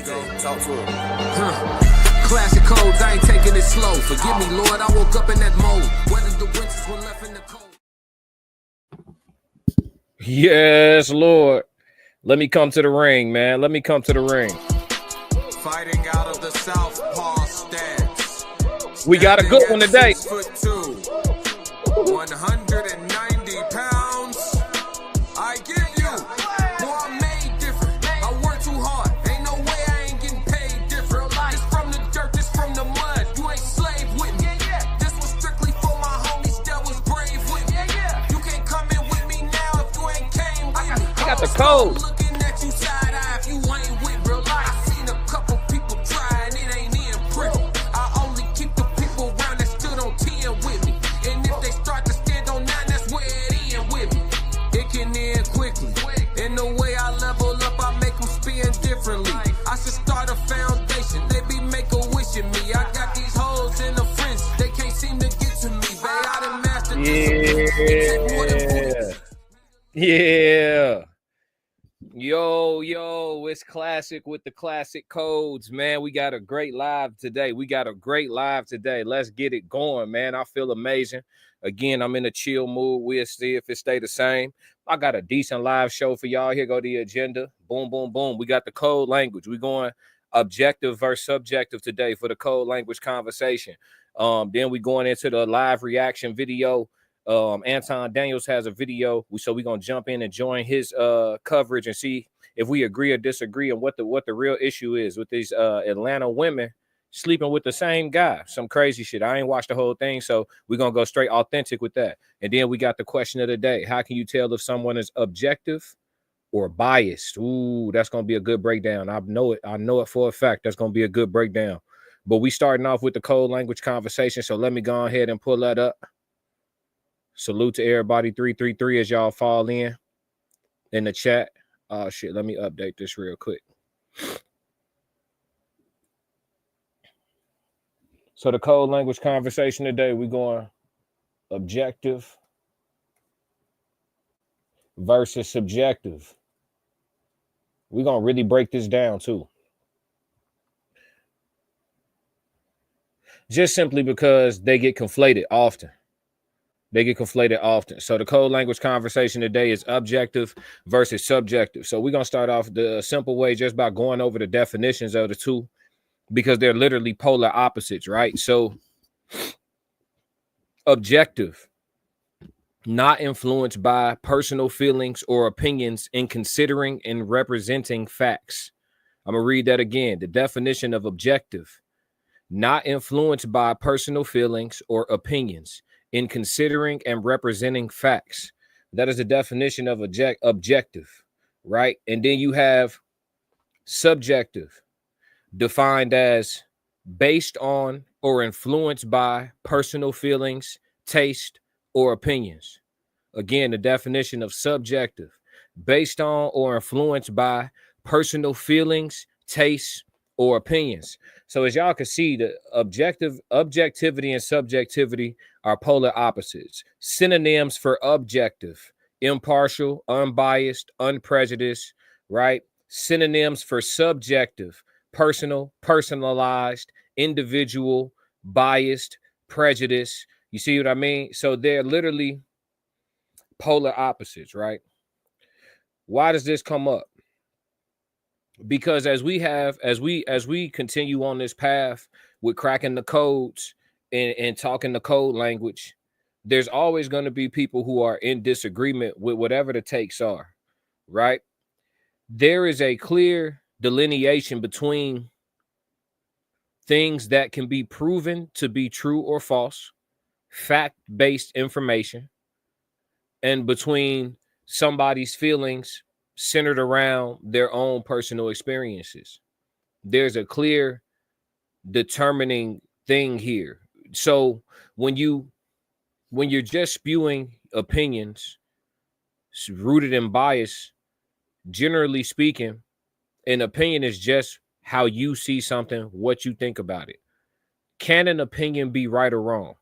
Talk to him. Classic codes, I ain't taking it slow. Forgive me, Lord, I woke up in that mode. Whether the winters were left in the cold. Yes, Lord. Let me come to the ring, man. Let me come to the ring. Fighting out of the southpaw stance. We got a good one today. 190 pounds. I give you. Boy, I'm made different. I work too hard. Ain't no way I ain't getting paid different. This from the dirt, this from the mud. You ain't slave with me. This was strictly for my homies that was brave with me. You can't come in with me now if you ain't came with me. I got the code. Looking at you side eye if you ain't with real life. I seen a couple people try and it ain't in pretty. I only keep the people around that stood on 10 with me. And if they start to stand on 9, that's where it end with me. It can end quickly. In the way I level up, I make them spin differently. I should start a foundation. They be make-a-wishing me. I got these hoes in the fringe. They can't seem to get to me. Babe, I done mastered this. Yeah. Yo, it's classic with the classic codes, man. We got a great live today. Let's get it going, man. I feel amazing. Again, I'm in a chill mood. We'll see if it stay the same. I got a decent live show for y'all. Here go the agenda. Boom, boom, boom. We got the code language. We're going objective versus subjective today for the code language conversation. Then we going into the live reaction video. Anton Daniels has a video, so we're gonna jump in and join his coverage and see if we agree or disagree on what the real issue is with these Atlanta women sleeping with the same guy. Some crazy shit. I ain't watched the whole thing, so we're gonna go straight authentic with that. And then we got the question of the day: how can you tell if someone is objective or biased? Ooh, that's gonna be a good breakdown. I know it for a fact. That's gonna be a good breakdown. But we starting off with the code language conversation, so let me go ahead and pull that up. Salute to everybody 333 as y'all fall in the chat. Oh shit, let me update this real quick. So the code language conversation today, we're going objective versus subjective. We're gonna really break this down too. Just simply because they get conflated often. So the code language conversation today is objective versus subjective. So we're going to start off the simple way just by going over the definitions of the two because they're literally polar opposites, right? So objective, not influenced by personal feelings or opinions in considering and representing facts. I'm going to read that again. The definition of objective, not influenced by personal feelings or opinions in considering and representing facts. That is the definition of objective, right? And then you have subjective, defined as based on or influenced by personal feelings, taste, or opinions. Again, the definition of subjective, based on or influenced by personal feelings, tastes, or opinions. So as y'all can see, the objectivity and subjectivity are polar opposites. Synonyms for objective: impartial, unbiased, unprejudiced, right? Synonyms for subjective: personal, personalized, individual, biased, prejudiced. You see what I mean? So they're literally polar opposites, right? Why does this come up? Because as we continue on this path with cracking the codes and talking the code language, there's always going to be people who are in disagreement with whatever the takes are, right? There is a clear delineation between things that can be proven to be true or false, fact-based information, and between somebody's feelings centered around their own personal experiences. There's a clear determining thing here. So when you're just spewing opinions rooted in bias, generally speaking, an opinion is just how you see something, what you think about it. Can an opinion be right or wrong?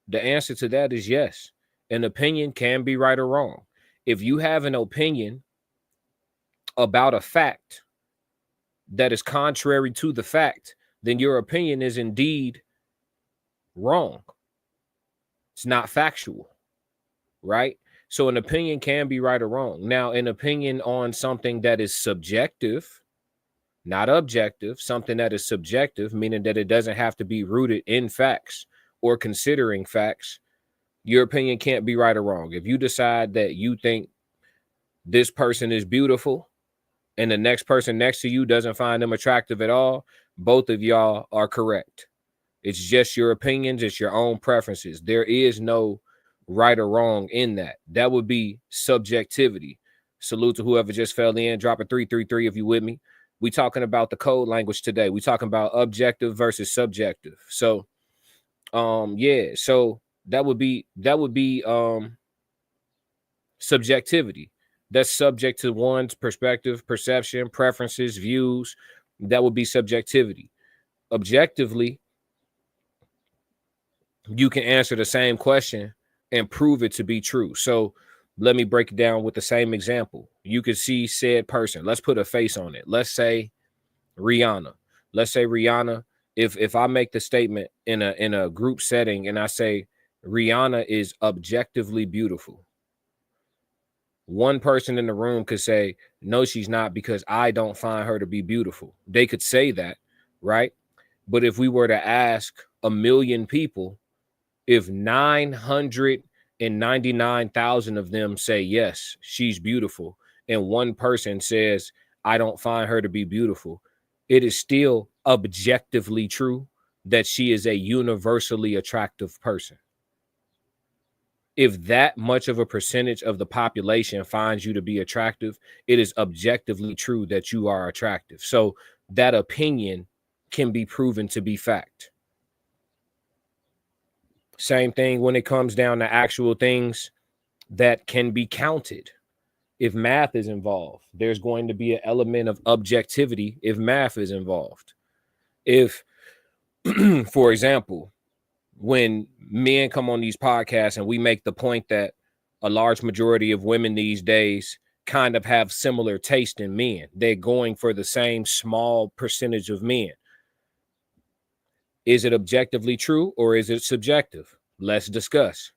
The answer to that is yes. An opinion can be right or wrong. If you have an opinion about a fact, that is contrary to the fact, then your opinion is indeed wrong. It's not factual, right? So an opinion can be right or wrong. Now, an opinion on something that is subjective, not objective, something that is subjective, meaning that it doesn't have to be rooted in facts or considering facts, your opinion can't be right or wrong. If you decide that you think this person is beautiful and the next person next to you doesn't find them attractive at all, both of y'all are correct. It's just your opinions, it's your own preferences. There is no right or wrong in that. That would be subjectivity. Salute to whoever just fell in. Drop a 333 if you with me. We talking about the code language today. We talking about objective versus subjective. So yeah, so that would be subjectivity. That's subject to one's perspective, perception, preferences, views. That would be subjectivity. Objectively, you can answer the same question and prove it to be true. So let me break it down with the same example. You could see said person. Let's put a face on it. Let's say Rihanna. Let's say Rihanna. If I make the statement in a group setting and I say Rihanna is objectively beautiful, one person in the room could say, no, she's not, because I don't find her to be beautiful. They could say that, right? But if we were to ask 1 million people, if 999,000 of them say, yes, she's beautiful, and one person says, I don't find her to be beautiful, it is still objectively true that she is a universally attractive person. If that much of a percentage of the population finds you to be attractive, it is objectively true that you are attractive. So that opinion can be proven to be fact. Same thing when it comes down to actual things that can be counted. If math is involved, there's going to be an element of objectivity if math is involved. If, for example, when men come on these podcasts and we make the point that a large majority of women these days kind of have similar taste in men, they're going for the same small percentage of men. Is it objectively true or is it subjective? Let's discuss.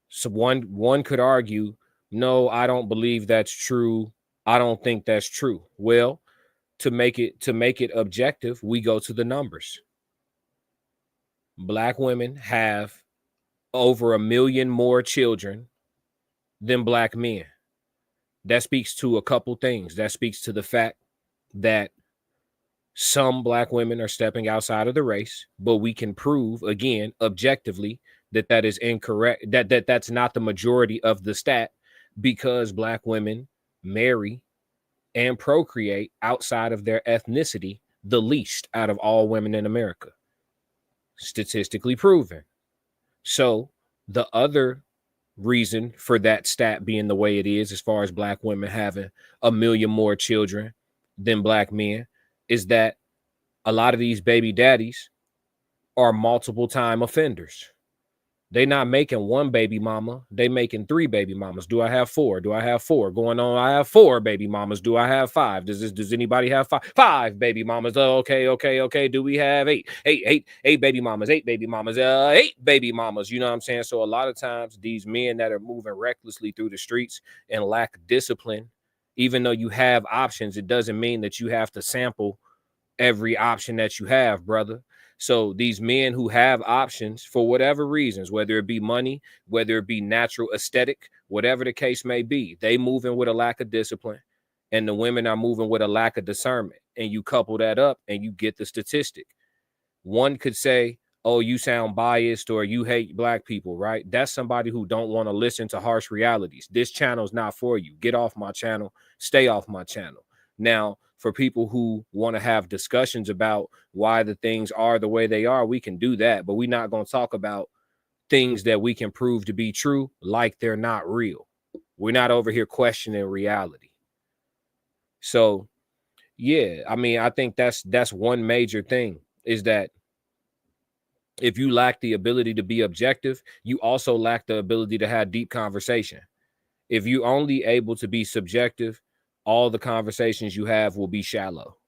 So one could argue, no, I don't believe that's true. I don't think that's true. Well, to make it objective, we go to the numbers. Black women have over 1 million more children than black men. That speaks to a couple things. That speaks to the fact that some black women are stepping outside of the race, but we can prove again objectively that that is incorrect, that's not the majority of the stat, because black women marry and procreate outside of their ethnicity the least out of all women in America. Statistically proven. So the other reason for that stat being the way it is, as far as black women having 1 million more children than black men, is that a lot of these baby daddies are multiple time offenders. They not making one baby mama, they making 3 baby mamas. Do I have 4? Do I have 4 going on? I have 4 baby mamas. Do I have 5? Does anybody have 5? 5 baby mamas. Okay. Do we have 8 baby mamas? 8 baby mamas. 8 baby mamas. You know what I'm saying? So a lot of times these men that are moving recklessly through the streets and lack discipline, even though you have options, it doesn't mean that you have to sample every option that you have, brother. So these men who have options for whatever reasons, whether it be money, whether it be natural aesthetic, whatever the case may be, they moving with a lack of discipline, and the women are moving with a lack of discernment. And you couple that up and you get the statistic. One could say, oh, you sound biased or you hate black people, right? That's somebody who don't want to listen to harsh realities. This channel's not for you. Get off my channel. Stay off my channel. Now, for people who want to have discussions about why the things are the way they are, we can do that, but we're not going to talk about things that we can prove to be true like they're not real. We're not over here questioning reality. So, yeah, I mean, I think that's one major thing, is that if you lack the ability to be objective, you also lack the ability to have deep conversation. If you only able to be subjective, all the conversations you have will be shallow.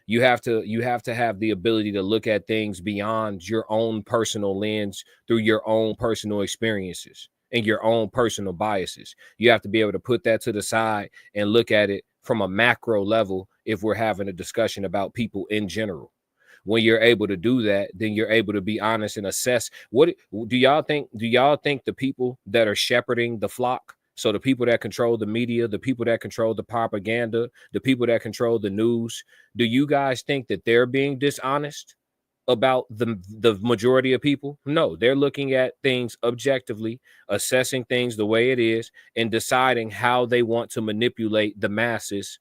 You have to have the ability to look at things beyond your own personal lens through your own personal experiences and your own personal biases. You have to be able to put that to the side and look at it from a macro level if we're having a discussion about people in general. When you're able to do that, then you're able to be honest and assess. What do y'all think? Do y'all think the people that are shepherding the flock, so the people that control the media, the people that control the propaganda, the people that control the news, do you guys think that they're being dishonest about the majority of people? No, they're looking at things objectively, assessing things the way it is, and deciding how they want to manipulate the masses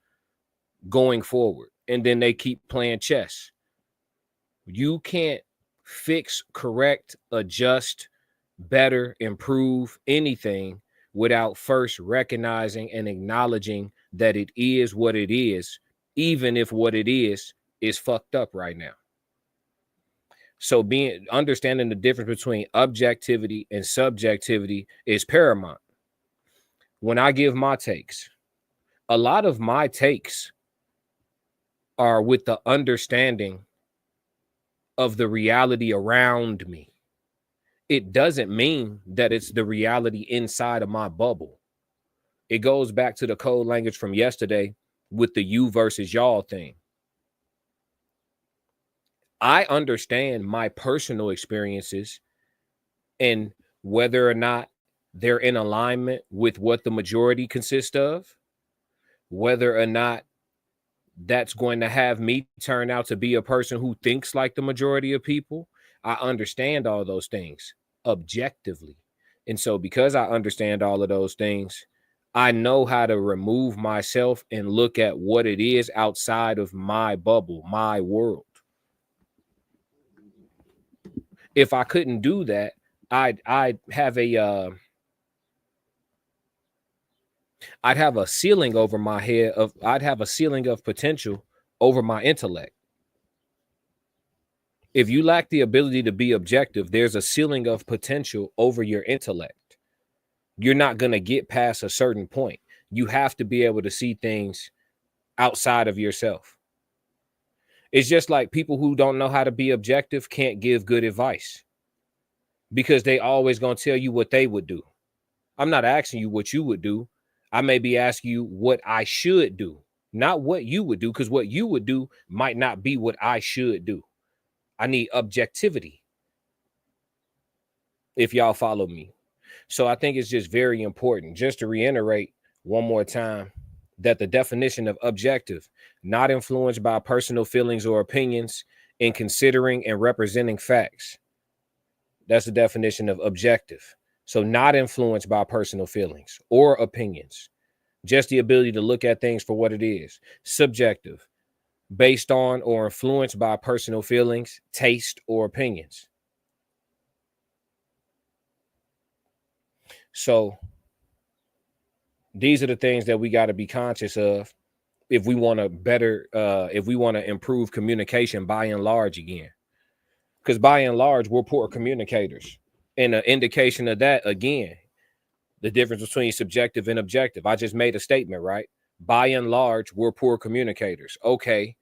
going forward. And then they keep playing chess. You can't fix, correct, adjust, better, improve anything without first recognizing and acknowledging that it is what it is, even if what it is fucked up right now. So understanding the difference between objectivity and subjectivity is paramount. When I give my takes, a lot of my takes are with the understanding of the reality around me. It doesn't mean that it's the reality inside of my bubble. It goes back to the code language from yesterday with the you versus y'all thing. I understand my personal experiences and whether or not they're in alignment with what the majority consists of, whether or not that's going to have me turn out to be a person who thinks like the majority of people. I understand all those things objectively. And so because I understand all of those things, I know how to remove myself and look at what it is outside of my bubble, my world. If I couldn't do that, I'd have a ceiling over my head I'd have a ceiling of potential over my intellect. If you lack the ability to be objective, there's a ceiling of potential over your intellect. You're not going to get past a certain point. You have to be able to see things outside of yourself. It's just like people who don't know how to be objective can't give good advice because they always going to tell you what they would do. I'm not asking you what you would do. I may be asking you what I should do, not what you would do, because what you would do might not be what I should do. I need objectivity, if y'all follow me. So I think it's just very important, just to reiterate one more time, that the definition of objective, not influenced by personal feelings or opinions, in considering and representing facts. That's the definition of objective. So not influenced by personal feelings or opinions, just the ability to look at things for what it is. Subjective, based on or influenced by personal feelings, taste, or opinions. So these are the things that we got to be conscious of if we want to improve communication by and large again. Because by and large, we're poor communicators. And an indication of that, again, the difference between subjective and objective. I just made a statement, right? By and large, we're poor communicators. Okay.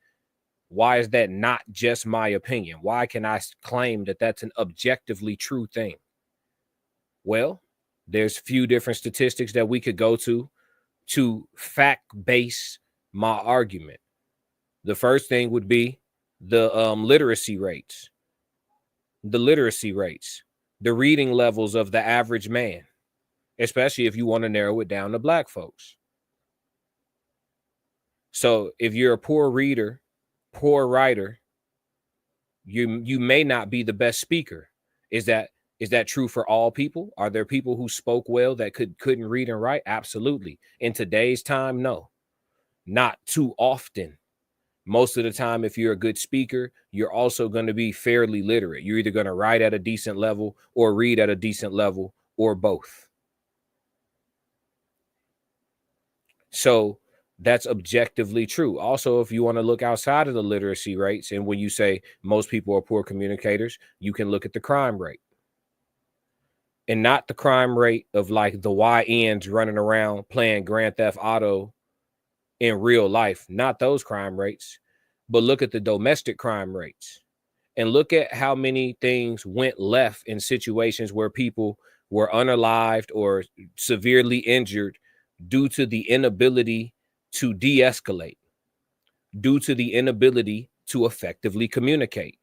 Why is that not just my opinion? Why can I claim that that's an objectively true thing? Well, there's a few different statistics that we could go to fact base my argument. The first thing would be the literacy rates, the reading levels of the average man, especially if you want to narrow it down to Black folks. So if you're a poor reader, poor writer, you may not be the best speaker. Is that true for all people? Are there people who spoke well that couldn't read and write? Absolutely. In today's time, no, not too often. Most of the time, if you're a good speaker, you're also going to be fairly literate. You're either going to write at a decent level or read at a decent level or both. So that's objectively true. Also, if you want to look outside of the literacy rates, and when you say most people are poor communicators, you can look at the crime rate. And not the crime rate of like the YNs running around playing Grand Theft Auto in real life, not those crime rates, but look at the domestic crime rates and look at how many things went left in situations where people were unalived or severely injured due to the inability to de-escalate, due to the inability to effectively communicate,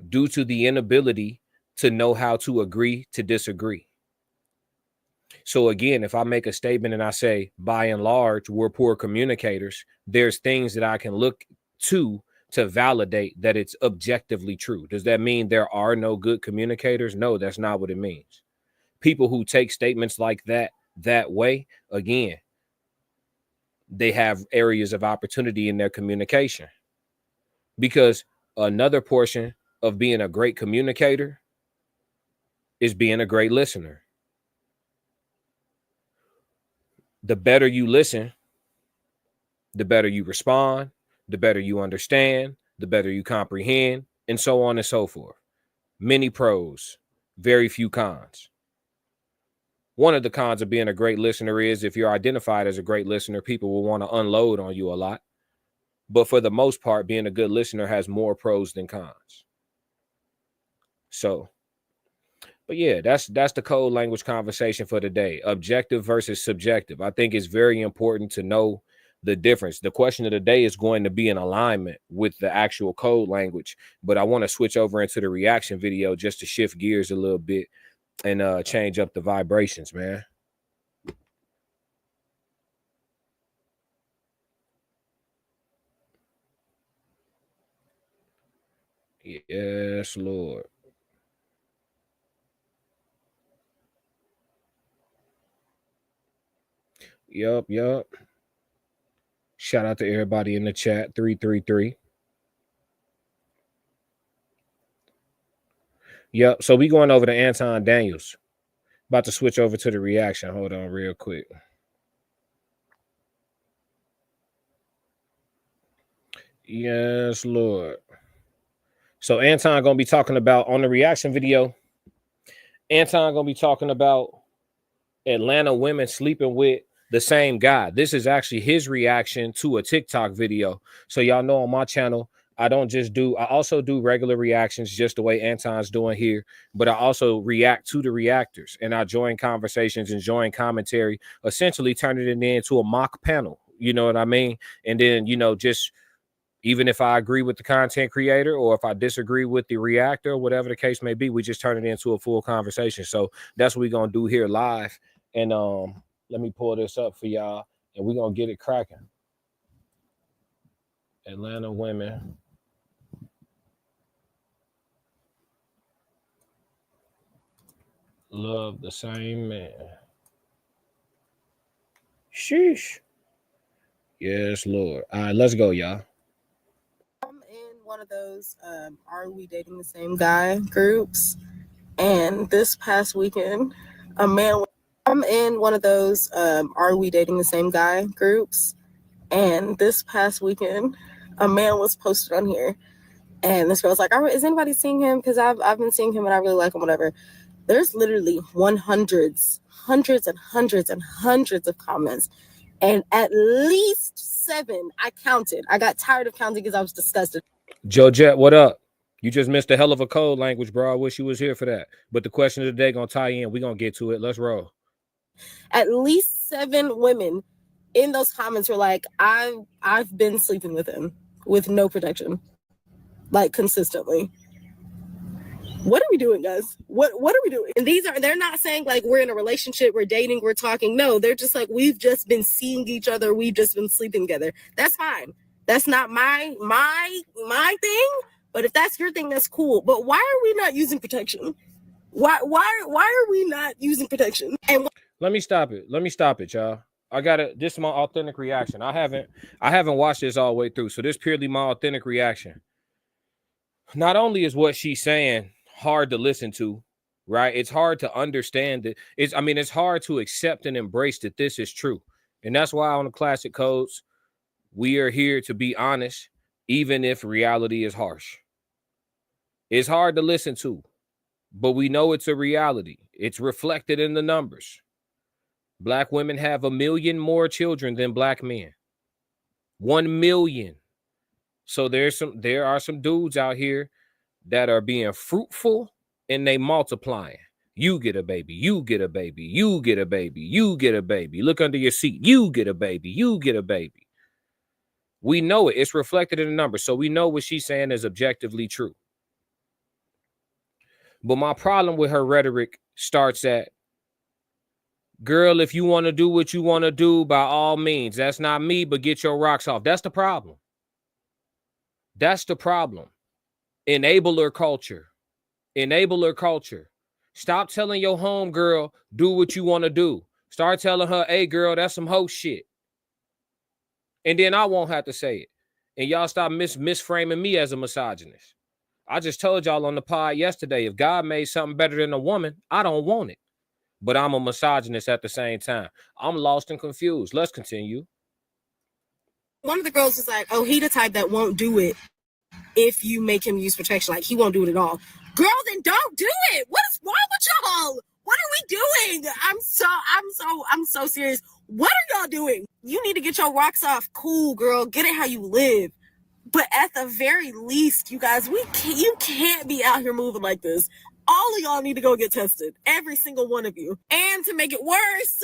due to the inability to know how to agree to disagree. So again, if I make a statement and I say, by and large, we're poor communicators, there's things that I can look to validate that it's objectively true. Does that mean there are no good communicators? No, that's not what it means. People who take statements like that way, again, they have areas of opportunity in their communication. Because another portion of being a great communicator is being a great listener. The better you listen, the better you respond, the better you understand, the better you comprehend, and so on and so forth. Many pros, very few cons. One of the cons of being a great listener is if you're identified as a great listener, people will want to unload on you a lot. But for the most part, being a good listener has more pros than cons. So, but yeah, that's the code language conversation for today. Objective versus subjective. I think it's very important to know the difference. The question of the day is going to be in alignment with the actual code language, but I want to switch over into the reaction video just to shift gears a little bit and change up the vibrations, man. Yes, Lord. Yup. Shout out to everybody in the chat. 333. Yep. So we going over to Anton Daniels. About to switch over to the reaction. Hold on real quick. Yes, Lord. So Anton gonna be talking about on the reaction video. Anton gonna be talking about Atlanta women sleeping with the same guy. This is actually his reaction to a TikTok video. So y'all know on my channel, I also do regular reactions just the way Anton's doing here, but I also react to the reactors and I join conversations and join commentary, essentially turning it into a mock panel. You know what I mean? And then, just even if I agree with the content creator or if I disagree with the reactor, whatever the case may be, we just turn it into a full conversation. So that's what we're going to do here live. And let me pull this up for y'all and we're going to get it cracking. Atlanta women love the same man. Sheesh. Yes, Lord. All right, let's go, y'all. I'm in one of those are we dating the same guy groups, and this past weekend I'm in one of those are we dating the same guy groups, and this past weekend a man was posted on here and this girl's like, is anybody seeing him, because I've been seeing him and I really like him, whatever. There's literally hundreds and hundreds of comments, and at least 7 I counted. I got tired of counting because I was disgusted. Joe Jet, what up? You just missed a hell of a code language, bro. I wish you was here for that. But the question of the day gonna tie in. We're gonna get to it. Let's roll. At least 7 women in those comments were like, I've been sleeping with him with no protection, like consistently. What are we doing, guys? What are we doing? And they're not saying like we're in a relationship, we're dating, we're talking. No, they're just like, we've just been seeing each other, we've just been sleeping together. That's fine. That's not my thing. But if that's your thing, that's cool. But why are we not using protection? Why are we not using protection? And let me stop it, y'all. This is my authentic reaction. I haven't watched this all the way through, so this is purely my authentic reaction. Not only is what she's saying hard to listen to, right? It's hard to understand that it's hard to accept and embrace that this is true. And that's why on the Classic Codes, we are here to be honest, even if reality is harsh. It's hard to listen to, but we know it's a reality. It's reflected in the numbers. Black women have 1 million more children than black men. 1 million. So there are some dudes out here that are being fruitful and they multiplying. You get a baby, you get a baby, you get a baby, you get a baby. Look under your seat. You get a baby, you get a baby. We know it. It's reflected in the numbers. So we know what she's saying is objectively true. But my problem with her rhetoric starts at, girl, if you want to do what you want to do, by all means. That's not me, but get your rocks off. That's the problem. That's the problem. Enabler culture. Enabler culture. Stop telling your home girl, do what you want to do. Start telling her, hey, girl, that's some hoe shit. And then I won't have to say it. And y'all stop misframing me as a misogynist. I just told y'all on the pod yesterday, if God made something better than a woman, I don't want it. But I'm a misogynist at the same time. I'm lost and confused. Let's continue. One of the girls was like, oh, he the type that won't do it if you make him use protection. Like, he won't do it at all. Girl, then don't do it. What is wrong with y'all? What are we doing? I'm so serious. What are y'all doing? You need to get your rocks off. Cool, girl. Get it how you live. But at the very least, you guys, you can't be out here moving like this. All of y'all need to go get tested. Every single one of you. And to make it worse,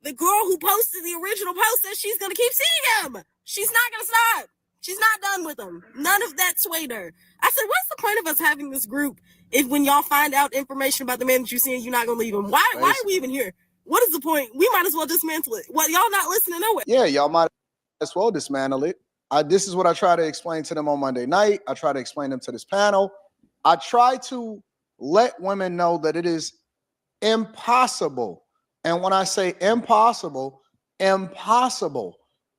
the girl who posted the original post says she's going to keep seeing him. She's not going to stop. She's not done with him. None of that swayed her. I said, what's the point of us having this group if when y'all find out information about the man that you're seeing, you're not going to leave him? Why are we even here? What is the point? We might as well dismantle it. What, y'all not listening to it? Yeah, y'all might as well dismantle it. This is what I try to explain to them on Monday night. I try to explain them to this panel. I try to let women know that it is impossible. And when I say impossible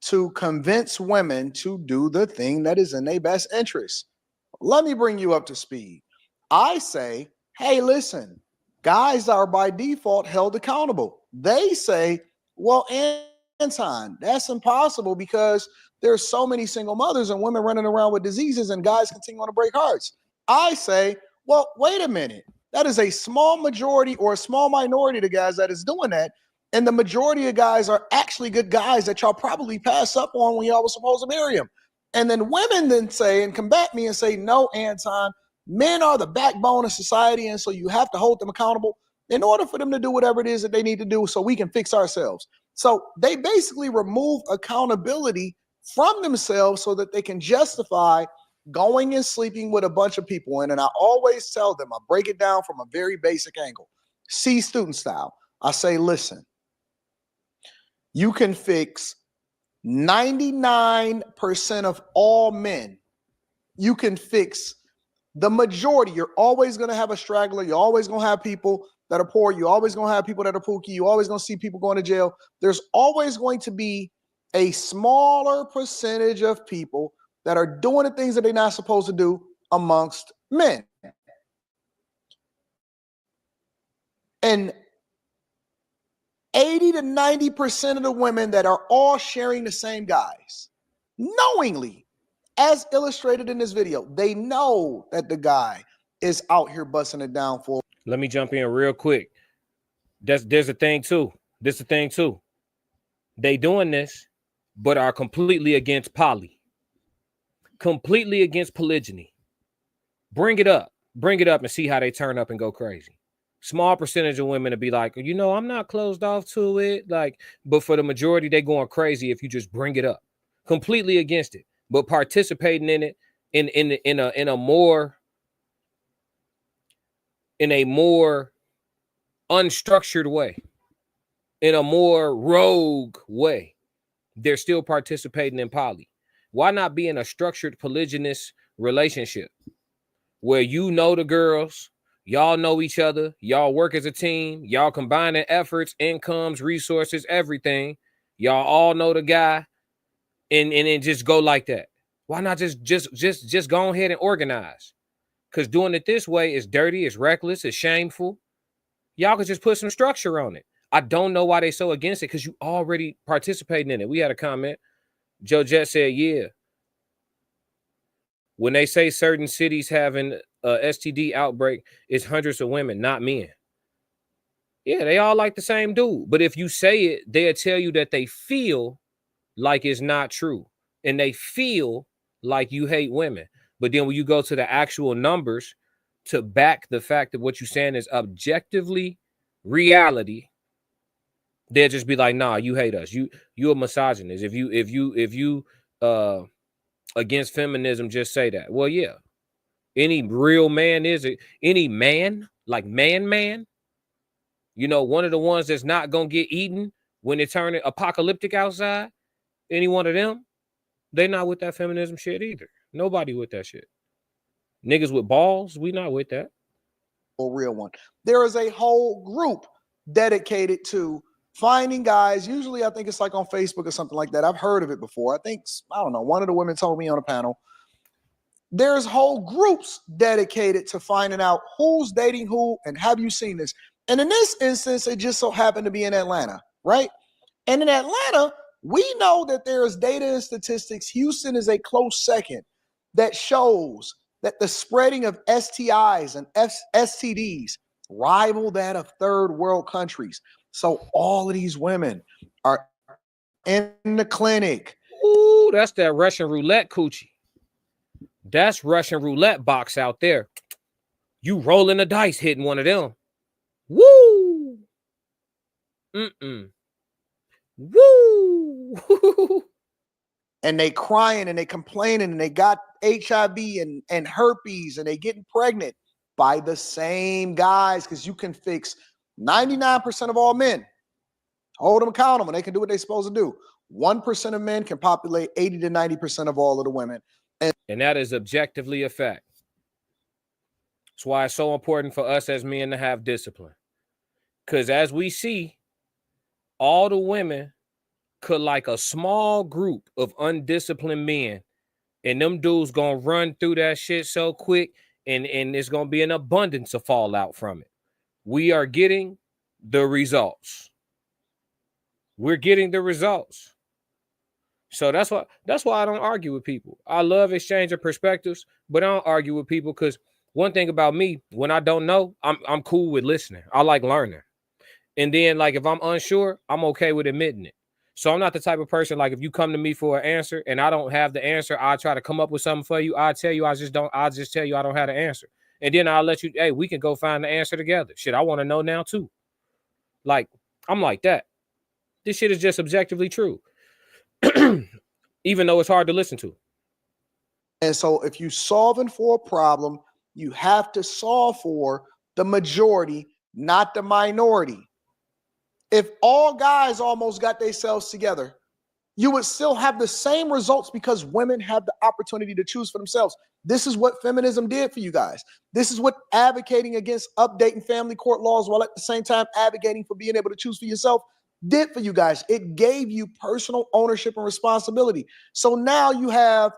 to convince women to do the thing that is in their best interest. Let me bring you up to speed. I say, hey, listen, guys are by default held accountable. They say, well, Anton, that's impossible because there's so many single mothers and women running around with diseases and guys continue to break hearts. I say, well, wait a minute. That is a small majority or a small minority of the guys that is doing that. And the majority of guys are actually good guys that y'all probably pass up on when y'all was supposed to marry them. And then women then say and combat me and say, no, Anton, men are the backbone of society. And so you have to hold them accountable in order for them to do whatever it is that they need to do so we can fix ourselves. So they basically remove accountability from themselves so that they can justify going and sleeping with a bunch of people. And I always tell them, I break it down from a very basic angle, C student style. I say, listen, you can fix 99% of all men. You can fix the majority. You're always going to have a straggler. You're always going to have people that are poor. You're always going to have people that are pookie. You're always going to see people going to jail. There's always going to be a smaller percentage of people that are doing the things that they're not supposed to do amongst men. And 80 to 90% of the women that are all sharing the same guys, knowingly, as illustrated in this video, they know that the guy is out here busting it down for. Let me jump in real quick. There's a thing too. This is the thing too. They doing this, but are completely against poly. Completely against polygyny. Bring it up and see how they turn up and go crazy. Small percentage of women to be like, you know, I'm not closed off to it. Like, but for the majority, they going crazy if you just bring it up. Completely against it, but participating in it in a more unstructured way, in a more rogue way. They're still participating in poly. Why not be in a structured polygynous relationship where you know the girls, y'all know each other, y'all work as a team, y'all combining efforts, incomes, resources, everything. Y'all all know the guy, and then just go like that. Why not just go ahead and organize? Because doing it this way is dirty, it's reckless, it's shameful. Y'all could just put some structure on it. I don't know why they so against it, because you already participating in it. We had a comment. Joe Jet said, yeah. When they say certain cities having a STD outbreak, it's hundreds of women, not men. Yeah, they all like the same dude. But if you say it, they'll tell you that they feel like it's not true. and they feel like you hate women. But then when you go to the actual numbers to back the fact that what you're saying is objectively reality, they'll just be like, nah, you hate us. You a misogynist. If you against feminism, just say that. Well, yeah. Any real man is it? Any man, like man, you know, one of the ones that's not gonna get eaten when it turn apocalyptic outside, any one of them, they not with that feminism shit either. Nobody with that shit. Niggas with balls, we not with that. A real one. There is a whole group dedicated to finding guys. Usually, I think it's like on Facebook or something like that. I've heard of it before. I don't know. One of the women told me on a panel. There's whole groups dedicated to finding out who's dating who and have you seen this. And in this instance, it just so happened to be in Atlanta, right? And in Atlanta, we know that there is data and statistics. Houston is a close second that shows that the spreading of STIs and STDs rival that of third world countries. So all of these women are in the clinic. Ooh, that's that Russian roulette coochie. That's Russian roulette box out there. You rolling the dice, hitting one of them. Woo! Woo! And they crying and they complaining and they got HIV and herpes and they getting pregnant by the same guys, because you can fix 99% of all men. Hold them accountable. They can do what they're supposed to do. 1% of men can populate 80 to 90% of all of the women. And that is objectively a fact. That's why it's so important for us as men to have discipline. Because as we see, all the women could like a small group of undisciplined men, and them dudes gonna run through that shit so quick, and there's gonna be an abundance of fallout from it. We are getting the results. We're getting the results. So that's why I don't argue with people. I love exchanging perspectives, but I don't argue with people because one thing about me, when I don't know, I'm cool with listening. I like learning. And then like if I'm unsure, I'm okay with admitting it. So I'm not the type of person like if you come to me for an answer and I don't have the answer, I'll try to come up with something for you. I'll tell you I'll just tell you I don't have the answer. And then I'll let you, hey, we can go find the answer together. Shit, I want to know now too. Like, I'm like that. This shit is just objectively true. Even though it's hard to listen to. And so if you're solving for a problem, you have to solve for the majority, not the minority. If all guys almost got themselves together, you would still have the same results because women have the opportunity to choose for themselves. This is what feminism did for you guys. This is what advocating against updating family court laws while at the same time advocating for being able to choose for yourself did for you guys. It gave you personal ownership and responsibility. So now you have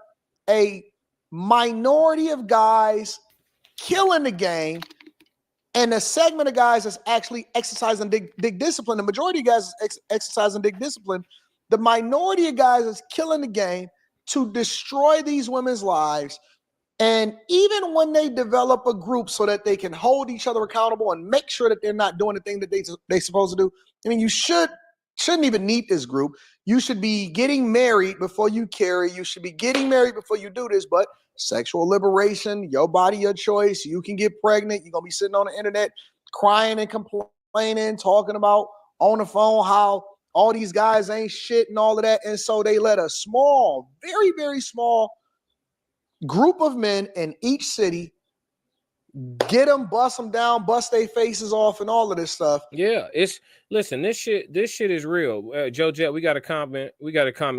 a minority of guys killing the game and a segment of guys that's actually exercising big discipline. The majority of guys is exercising big discipline. The minority of guys is killing the game to destroy these women's lives. And even when they develop a group so that they can hold each other accountable and make sure that they're not doing the thing that they're supposed to do, I mean, you shouldn't even need this group. You should be getting married before you carry. You should be getting married before you do this. But sexual liberation, your body, your choice. You can get pregnant. You're going to be sitting on the internet crying and complaining, talking about on the phone how all these guys ain't shit and all of that. And so they let a small, very, very small group of men in each city get them, bust them down, bust their faces off, and all of this stuff. Yeah, listen. This shit is real. Joe Jet, we got a comment.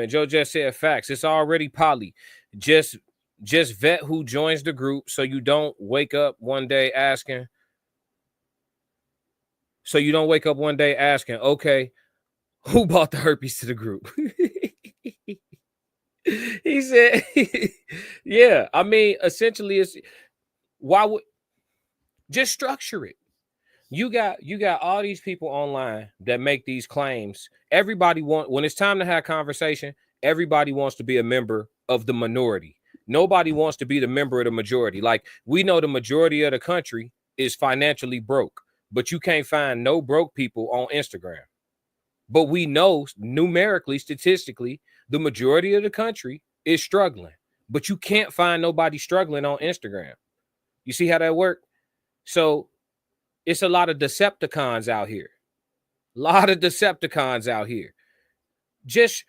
Joe Jet said facts. It's already poly. Just vet who joins the group, so you don't wake up one day asking. Okay, who bought the herpes to the group? He said, yeah. I mean, essentially, it's why would just structure it. You got all these people online that make these claims. Everybody when it's time to have conversation, everybody wants to be a member of the minority. Nobody wants to be the member of the majority. Like we know the majority of the country is financially broke, but you can't find no broke people on Instagram. But we know numerically, statistically, the majority of the country is struggling, but you can't find nobody struggling on Instagram. You see how that works? So it's a lot of Decepticons out here. A lot of Decepticons out here. Just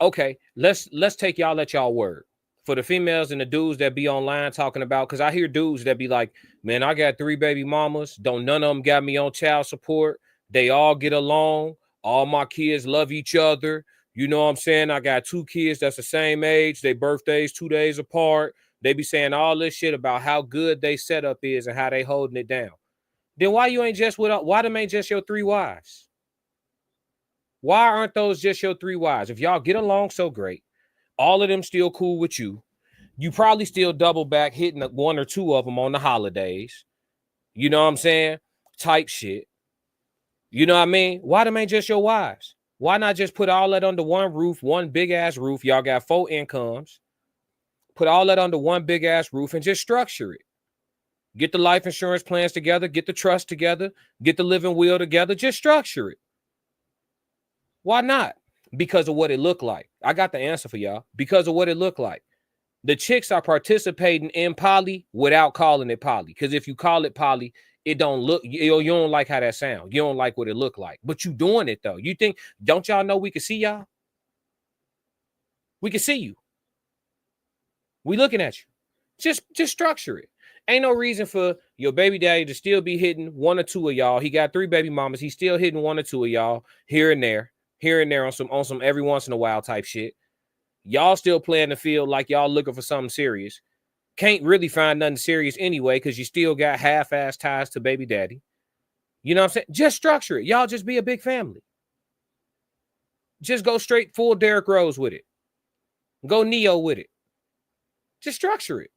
okay, let's take y'all at y'all word. For the females and the dudes that be online talking about, because I hear dudes that be like, man, I got 3 baby mamas. Don't none of them got me on child support. They all get along. All my kids love each other. You know what I'm saying? I got 2 kids that's the same age. They birthdays 2 days apart. They be saying all this shit about how good they setup is and how they holding it down. Then why you ain't just with, why them ain't just your 3 wives? Why aren't those just your 3 wives? If y'all get along so great, all of them still cool with you, you probably still double back hitting 1 or 2 of them on the holidays. You know what I'm saying? Type shit. You know what I mean? Why them ain't just your wives? Why not just put all that under one roof, one big ass roof? Y'all got 4 incomes. Put all that under one big ass roof and just structure it. Get the life insurance plans together, get the trust together, get the living will together, just structure it. Why not? Because of what it looked like. I got the answer for y'all. Because of what it looked like. The chicks are participating in poly without calling it poly. Because if you call it poly, it don't look, you don't like how that sounds. You don't like what it looked like. But you doing it though. You think, don't y'all know we can see y'all? We can see you. We looking at you. Just structure it. Ain't no reason for your baby daddy to still be hitting 1 or 2 of y'all. He got 3 baby mamas. He's still hitting 1 or 2 of y'all here and there on some every once in a while type shit. Y'all still playing the field like y'all looking for something serious. Can't really find nothing serious anyway because you still got half-ass ties to baby daddy. You know what I'm saying? Just structure it. Y'all just be a big family. Just go straight full Derrick Rose with it. Go Neo with it. Just structure it.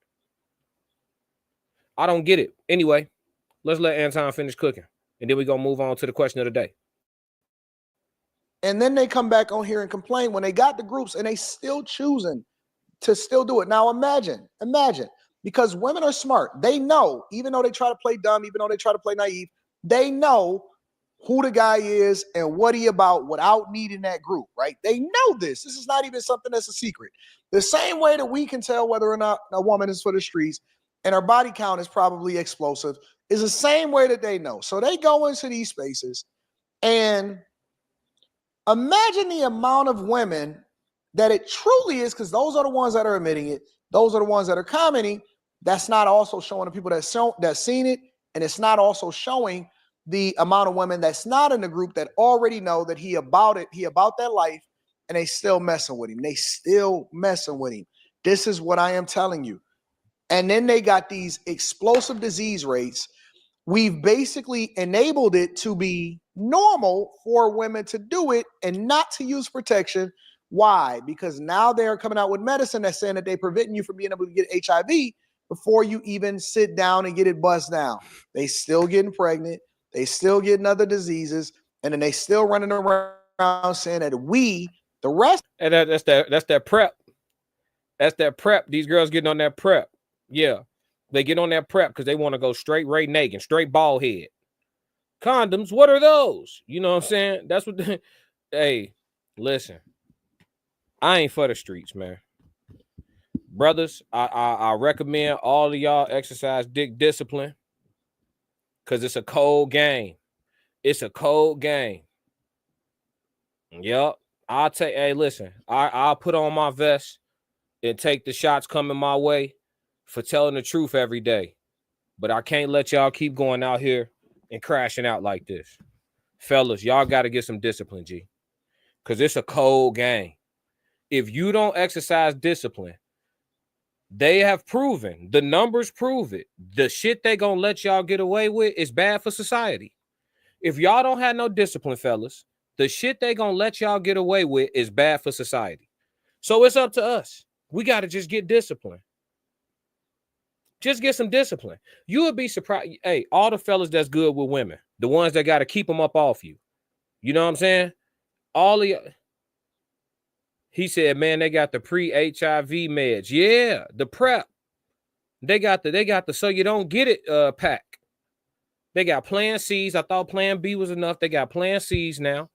I don't get it. Anyway, let's let Anton finish cooking. And then we're going to move on to the question of the day. And then they come back on here and complain when they got the groups and they still choosing to still do it. Now imagine, because women are smart. They know, even though they try to play dumb, even though they try to play naive, they know who the guy is and what he about without needing that group, right? They know this. This is not even something that's a secret. The same way that we can tell whether or not a woman is for the streets and her body count is probably explosive is the same way that they know. So they go into these spaces and imagine the amount of women that it truly is, because those are the ones that are admitting it. Those are the ones that are commenting. That's not also showing the people that's seen it. And it's not also showing the amount of women that's not in the group that already know that he about it. He about that life and they still messing with him. They still messing with him. This is what I am telling you. And then they got these explosive disease rates. We've basically enabled it to be normal for women to do it and not to use protection. Why? Because now they're coming out with medicine that's saying that they're preventing you from being able to get HIV before you even sit down and get it buzzed down. They still getting pregnant. They still getting other diseases. And then they still running around saying that we, the rest. And that's that prep. That's that prep. These girls getting on that prep. Yeah. They get on that prep because they want to go straight Ray Nagin, straight bald head. Condoms, what are those? You know what I'm saying? That's what hey, listen. I ain't for the streets, man. Brothers, I recommend all of y'all exercise dick discipline because it's a cold game. It's a cold game. Yup. I'll take, hey, listen, I'll put on my vest and take the shots coming my way for telling the truth every day. But I can't let y'all keep going out here and crashing out like this. Fellas, y'all got to get some discipline, G. Because it's a cold game. If you don't exercise discipline, they have proven, the numbers prove it. The shit they gonna let y'all get away with is bad for society. If y'all don't have no discipline, fellas, the shit they gonna let y'all get away with is bad for society. So it's up to us. We got to just get discipline. Just get some discipline. You would be surprised. Hey, all the fellas that's good with women, the ones that got to keep them up off you. You know what I'm saying? All of you. He said, man, they got the pre-HIV meds. Yeah, the prep. They got the so you don't get it pack. They got plan C's. I thought plan B was enough. They got plan C's now.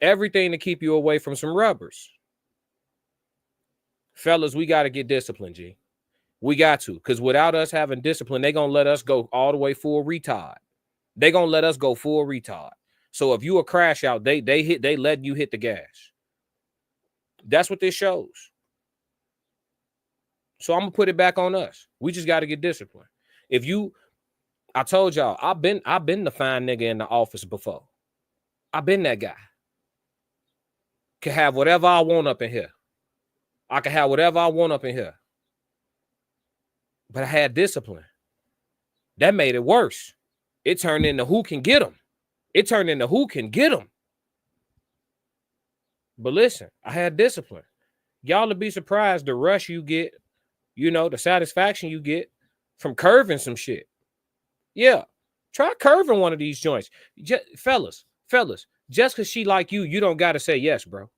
Everything to keep you away from some rubbers. Fellas, we got to get disciplined, G. We got to, because without us having discipline, they're gonna let us go all the way full retard. They're gonna let us go full retard. So if you a crash out, they let you hit the gas. That's what this shows. So I'm gonna put it back on us. We just got to get disciplined. If you, I told y'all, I've been the fine nigga in the office before. I've been that guy. Can have whatever I want up in here. I can have whatever I want up in here. But I had discipline. That made it worse. It turned into who can get them. It turned into who can get them. But listen, I had discipline. Y'all would be surprised the rush you get, the satisfaction you get from curving some shit. Yeah. Try curving one of these joints. Fellas, just because she like you, you don't got to say yes, bro.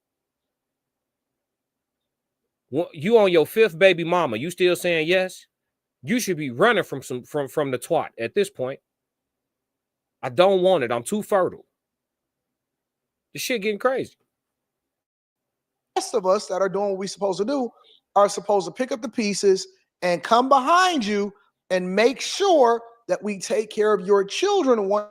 You on your 5th baby mama, you still saying yes? You should be running from the twat at this point. I don't want it. I'm too fertile. This shit getting crazy. The rest of us that are doing what we're supposed to do are supposed to pick up the pieces and come behind you and make sure that we take care of your children once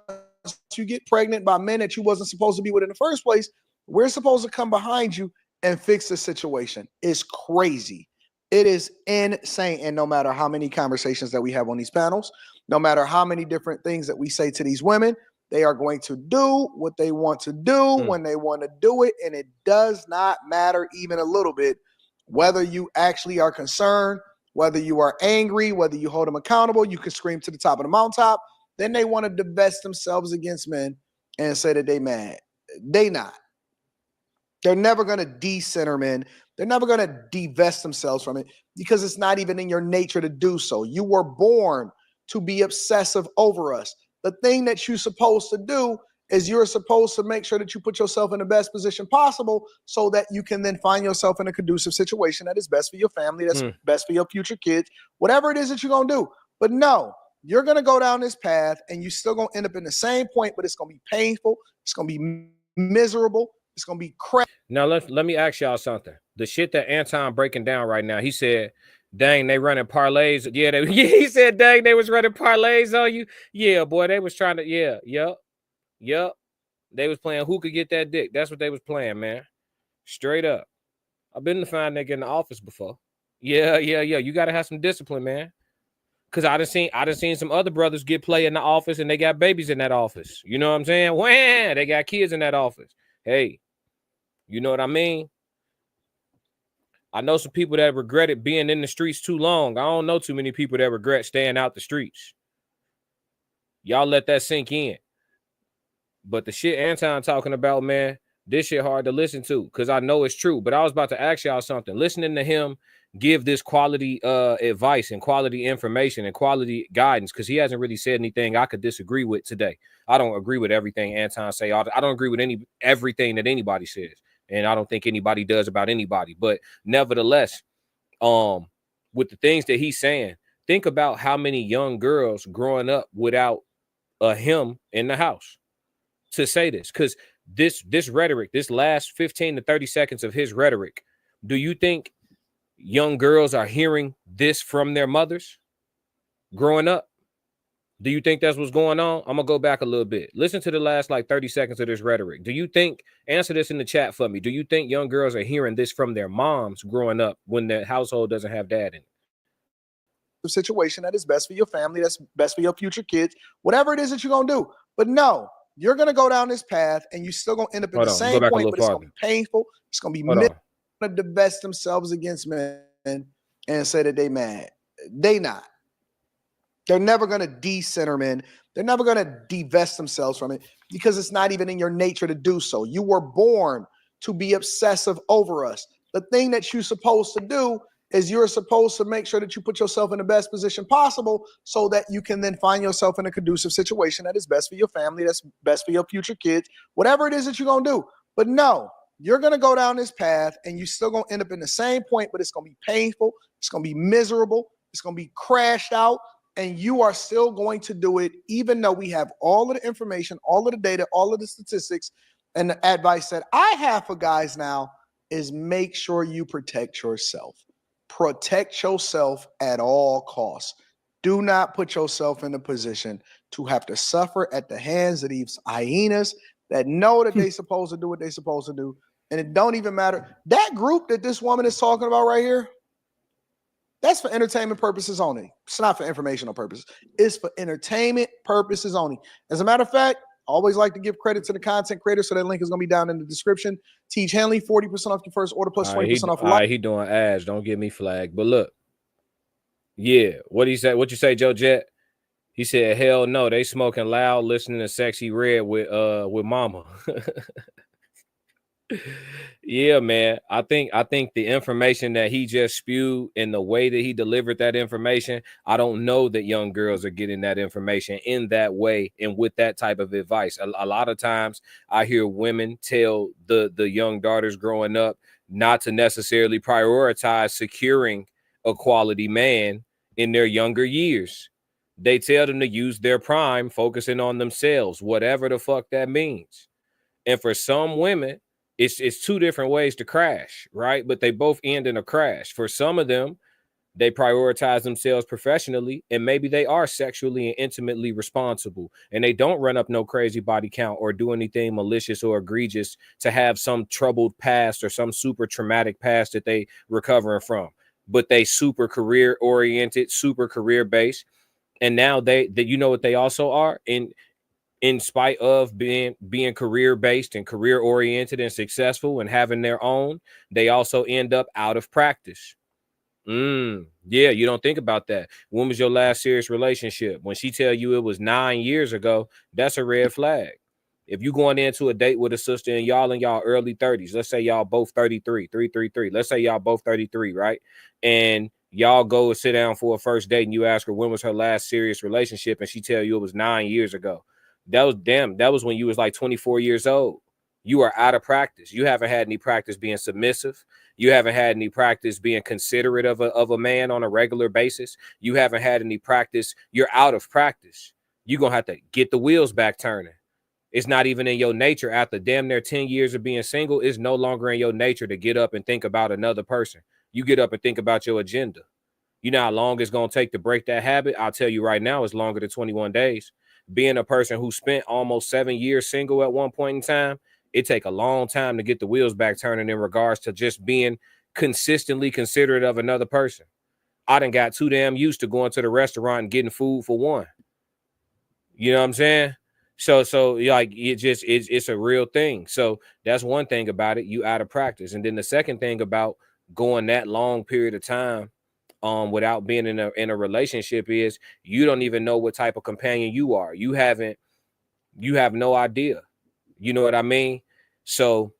you get pregnant by men that you wasn't supposed to be with in the first place. We're supposed to come behind you and fix the situation. It's crazy. It is insane. And no matter how many conversations that we have on these panels, no matter how many different things that we say to these women, they are going to do what they want to do when they want to do it. And it does not matter even a little bit whether you actually are concerned, whether you are angry, whether you hold them accountable. You can scream to the top of the mountaintop. Then they want to divest themselves against men and say that they mad. They not. They're never going to decenter men. They're never going to divest themselves from it because it's not even in your nature to do so. You were born to be obsessive over us. The thing that you're supposed to do is you're supposed to make sure that you put yourself in the best position possible so that you can then find yourself in a conducive situation that is best for your family, that's best for your future kids, whatever it is that you're going to do. But no, you're going to go down this path and you're still going to end up in the same point, but it's going to be painful. It's going to be miserable. It's going to be crap. Now, let me ask y'all something. The shit that Anton breaking down right now, he said, dang, they running parlays. Yeah, he said, dang, they was running parlays on you. Yeah, boy, they was trying to, yep. They was playing who could get that dick. That's what they was playing, man. Straight up. I've been the fine nigga in the office before. Yeah. You got to have some discipline, man. Because I done seen some other brothers get play in the office and they got babies in that office. You know what I'm saying? Wham! They got kids in that office. Hey, you know what I mean? I know some people that regretted being in the streets too long. I don't know too many people that regret staying out the streets. Y'all let that sink in. But the shit Anton talking about, man, this shit hard to listen to because I know it's true. But I was about to ask y'all something. Listening to him give this quality advice and quality information and quality guidance, because he hasn't really said anything I could disagree with today. I don't agree with everything Anton say. I don't agree with everything that anybody says. And I don't think anybody does about anybody. But nevertheless, with the things that he's saying, think about how many young girls growing up without him in the house to say this. Because this rhetoric, this last 15 to 30 seconds of his rhetoric, do you think young girls are hearing this from their mothers growing up? Do you think that's what's going on? I'm going to go back a little bit. Listen to the last 30 seconds of this rhetoric. Do you think, answer this in the chat for me, do you think young girls are hearing this from their moms growing up when their household doesn't have dad in it? Situation that is best for your family, that's best for your future kids, whatever it is that you're going to do. But no, you're going to go down this path and you're still going to end up in the same point, but it's going to be painful. It's going to be miserable. To divest themselves against men and say that they mad. They not. They're never going to decenter men. They're never going to divest themselves from it because it's not even in your nature to do so. You were born to be obsessive over us. The thing that you're supposed to do is you're supposed to make sure that you put yourself in the best position possible so that you can then find yourself in a conducive situation that is best for your family, that's best for your future kids, whatever it is that you're going to do. But no, you're going to go down this path and you're still going to end up in the same point, but it's going to be painful. It's going to be miserable. It's going to be crashed out. And you are still going to do it, even though we have all of the information, all of the data, all of the statistics, and the advice that I have for guys now is make sure you protect yourself. Protect yourself at all costs. Do not put yourself in a position to have to suffer at the hands of these hyenas that know that they supposed to do what they supposed to do. And it don't even matter. That group that this woman is talking about right here, that's for entertainment purposes only. It's not for informational purposes. It's for entertainment purposes only. As a matter of fact, I always like to give credit to the content creator, so that link is going to be down in the description. Teach Henley, 40% off your first order plus 20% off. He doing ads. Don't get me flagged. But look, yeah, what he said? What you say, Joe Jet? He said, "Hell no, they smoking loud, listening to Sexy Red with Mama." Yeah, man. I think the information that he just spewed and the way that he delivered that information, I don't know that young girls are getting that information in that way and with that type of advice. A lot of times I hear women tell the young daughters growing up not to necessarily prioritize securing a quality man in their younger years. They tell them to use their prime, focusing on themselves, whatever the fuck that means. And for some women, it's two different ways to crash, right? But they both end in a crash. For some of them, they prioritize themselves professionally, and maybe they are sexually and intimately responsible, and they don't run up no crazy body count or do anything malicious or egregious to have some troubled past or some super traumatic past that they recovering from. But they super career oriented, super career based, and now they you know what they also are in spite of being career based and career oriented and successful and having their own, they also end up out of practice. Yeah, you don't think about that. When was your last serious relationship? When she tell you it was 9 years ago, that's a red flag. If you going into a date with a sister and y'all in y'all early 30s, let's say y'all both 33, 333. Let's say y'all both 33, right? And y'all go sit down for a first date and you ask her when was her last serious relationship and she tell you it was 9 years ago. That was when you was like 24 years old. You are out of practice. You haven't had any practice being submissive. You haven't had any practice being considerate of a man on a regular basis. You haven't had any practice. You're out of practice. You're going to have to get the wheels back turning. It's not even in your nature. After damn near 10 years of being single, it's no longer in your nature to get up and think about another person. You get up and think about your agenda. You know how long it's going to take to break that habit? I'll tell you right now, it's longer than 21 days. Being a person who spent almost 7 years single at one point in time, it take a long time to get the wheels back turning in regards to just being consistently considerate of another person. I done got too damn used to going to the restaurant and getting food for one. You know what I'm saying? So like it's a real thing. So that's one thing about it. You out of practice. And then the second thing about going that long period of time without being in a relationship is you don't even know what type of companion you are. You have no idea. You know what I mean? So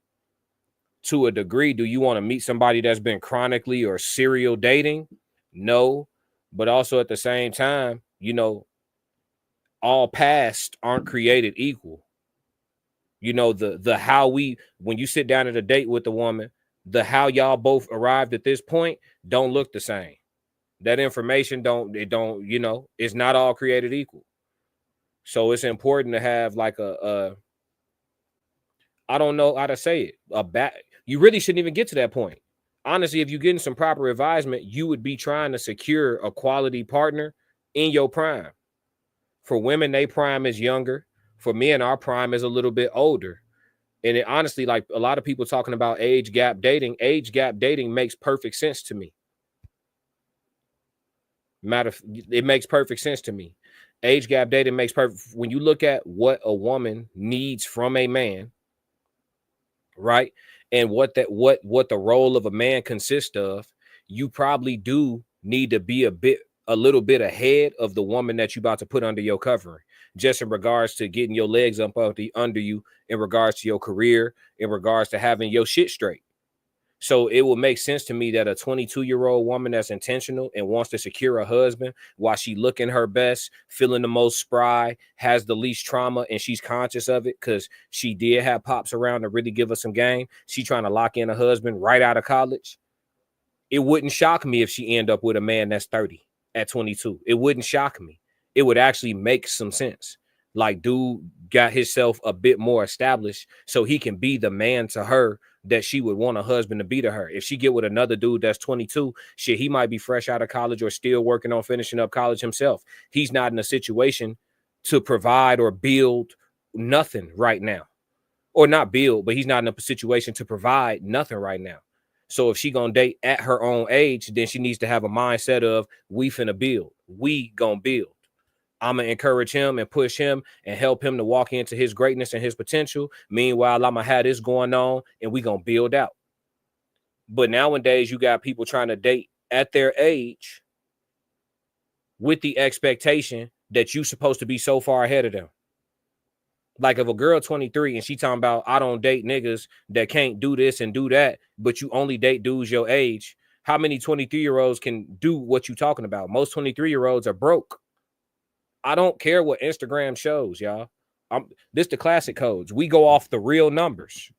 to a degree, do you want to meet somebody that's been chronically or serial dating? No. But also at the same time, you know, all past aren't created equal. You know, the how when you sit down at a date with the woman, the how y'all both arrived at this point don't look the same. That information you know, it's not all created equal. So it's important to have like I don't know how to say it. You really shouldn't even get to that point. Honestly, if you're getting some proper advisement, you would be trying to secure a quality partner in your prime. For women, they prime is younger. For men, our prime is a little bit older. And it honestly, like a lot of people talking about age gap dating makes perfect sense to me. It makes perfect sense to me. Age gap dating makes perfect. When you look at what a woman needs from a man, right? And what the role of a man consists of, you probably do need to be a little bit ahead of the woman that you about to put under your covering, just in regards to getting your legs up under you, in regards to your career, in regards to having your shit straight. So it will make sense to me that a 22-year-old woman that's intentional and wants to secure a husband while she looking her best, feeling the most spry, has the least trauma, and she's conscious of it because she did have pops around to really give her some game. She trying to lock in a husband right out of college. It wouldn't shock me if she end up with a man that's 30 at 22. It wouldn't shock me. It would actually make some sense. Like, dude got himself a bit more established so he can be the man to her that she would want a husband to be to her. If she get with another dude that's 22, shit, he might be fresh out of college or still working on finishing up college himself. He's not in a situation to provide or build nothing right now. Or not build, but he's not in a situation to provide nothing right now. So if she gonna date at her own age, then she needs to have a mindset of we finna build. We gonna build. I'm gonna encourage him and push him and help him to walk into his greatness and his potential. Meanwhile, I'm gonna have this going on and we gonna build out. But nowadays, you got people trying to date at their age with the expectation that you're supposed to be so far ahead of them. Like if a girl 23 and she talking about I don't date niggas that can't do this and do that, but you only date dudes your age. How many 23-year-olds can do what you talking about? Most 23-year-olds are broke. I don't care what Instagram shows, y'all. This the classic codes. We go off the real numbers.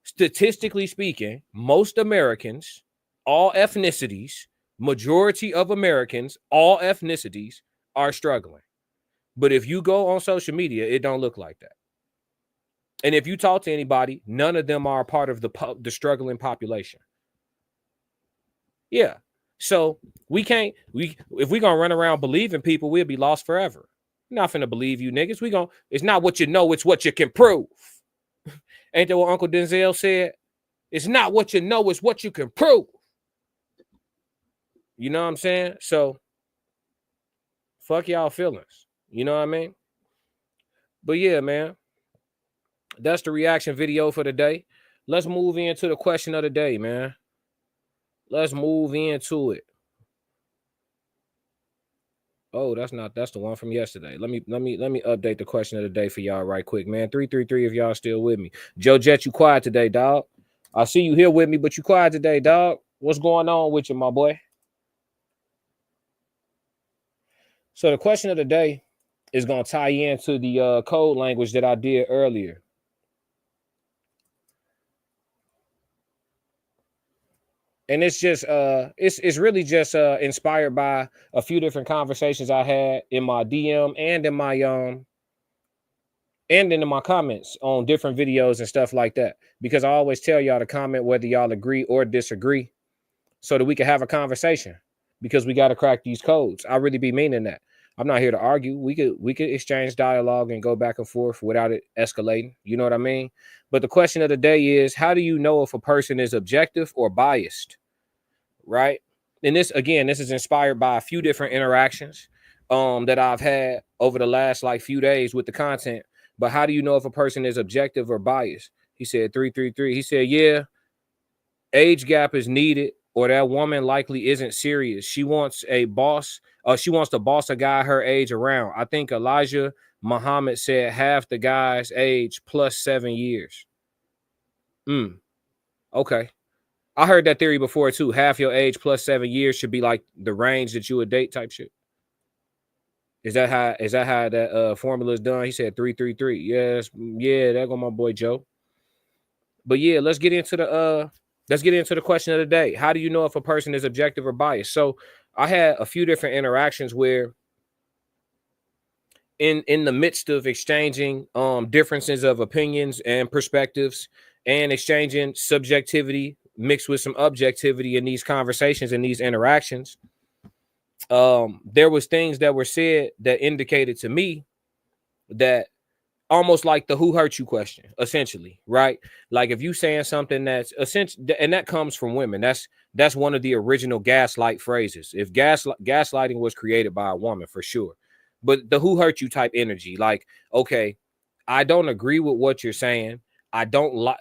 Statistically speaking, most Americans, all ethnicities, majority of Americans, all ethnicities are struggling. But if you go on social media, it don't look like that. And if you talk to anybody, none of them are a part of the struggling population. Yeah. So if we gonna run around believing people, we'll be lost forever. We're not finna believe you niggas. It's not what you know, it's what you can prove. Ain't that what Uncle Denzel said? It's not what you know, it's what you can prove. You know what I'm saying? So fuck y'all feelings. You know what I mean? But yeah, man. That's the reaction video for the day. Let's move into the question of the day, man. Let's move into it. Oh, that's the one from yesterday. Let me update the question of the day for y'all right quick, man. 333 if y'all still with me. Joe Jet, you quiet today, dog. I see you here with me, but you quiet today, dog. What's going on with you, my boy? So the question of the day is going to tie into the code language that I did earlier. And it's just it's really just inspired by a few different conversations I had in my DM and in my and in my comments on different videos and stuff like that. Because I always tell y'all to comment whether y'all agree or disagree so that we can have a conversation, because we got to crack these codes. I really be meaning that. I'm not here to argue. We could exchange dialogue and go back and forth without it escalating. You know what I mean? But the question of the day is, how do you know if a person is objective or biased? Right? And this is inspired by a few different interactions that I've had over the last few days with the content. But how do you know if a person is objective or biased? He said 333. He said, yeah, age gap is needed, or that woman likely isn't serious. She wants a boss. She wants to boss a guy her age around. I think Elijah Muhammad said half the guy's age plus 7 years. Okay. I heard that theory before too. Half your age plus 7 years should be like the range that you would date type shit. Is that how that formula is done? He said 333. Yes, yeah, there go my boy Joe. But yeah, let's get into the question of the day. How do you know if a person is objective or biased? So I had a few different interactions where in the midst of exchanging differences of opinions and perspectives and exchanging subjectivity mixed with some objectivity in these conversations and these interactions, there was things that were said that indicated to me that almost like the who hurt you question, essentially, right? Like if you saying something that's essential, and that comes from women, that's one of the original gaslight phrases. If gaslighting was created by a woman, for sure. But the who hurt you type energy, like, okay, I don't agree with what you're saying. I don't like,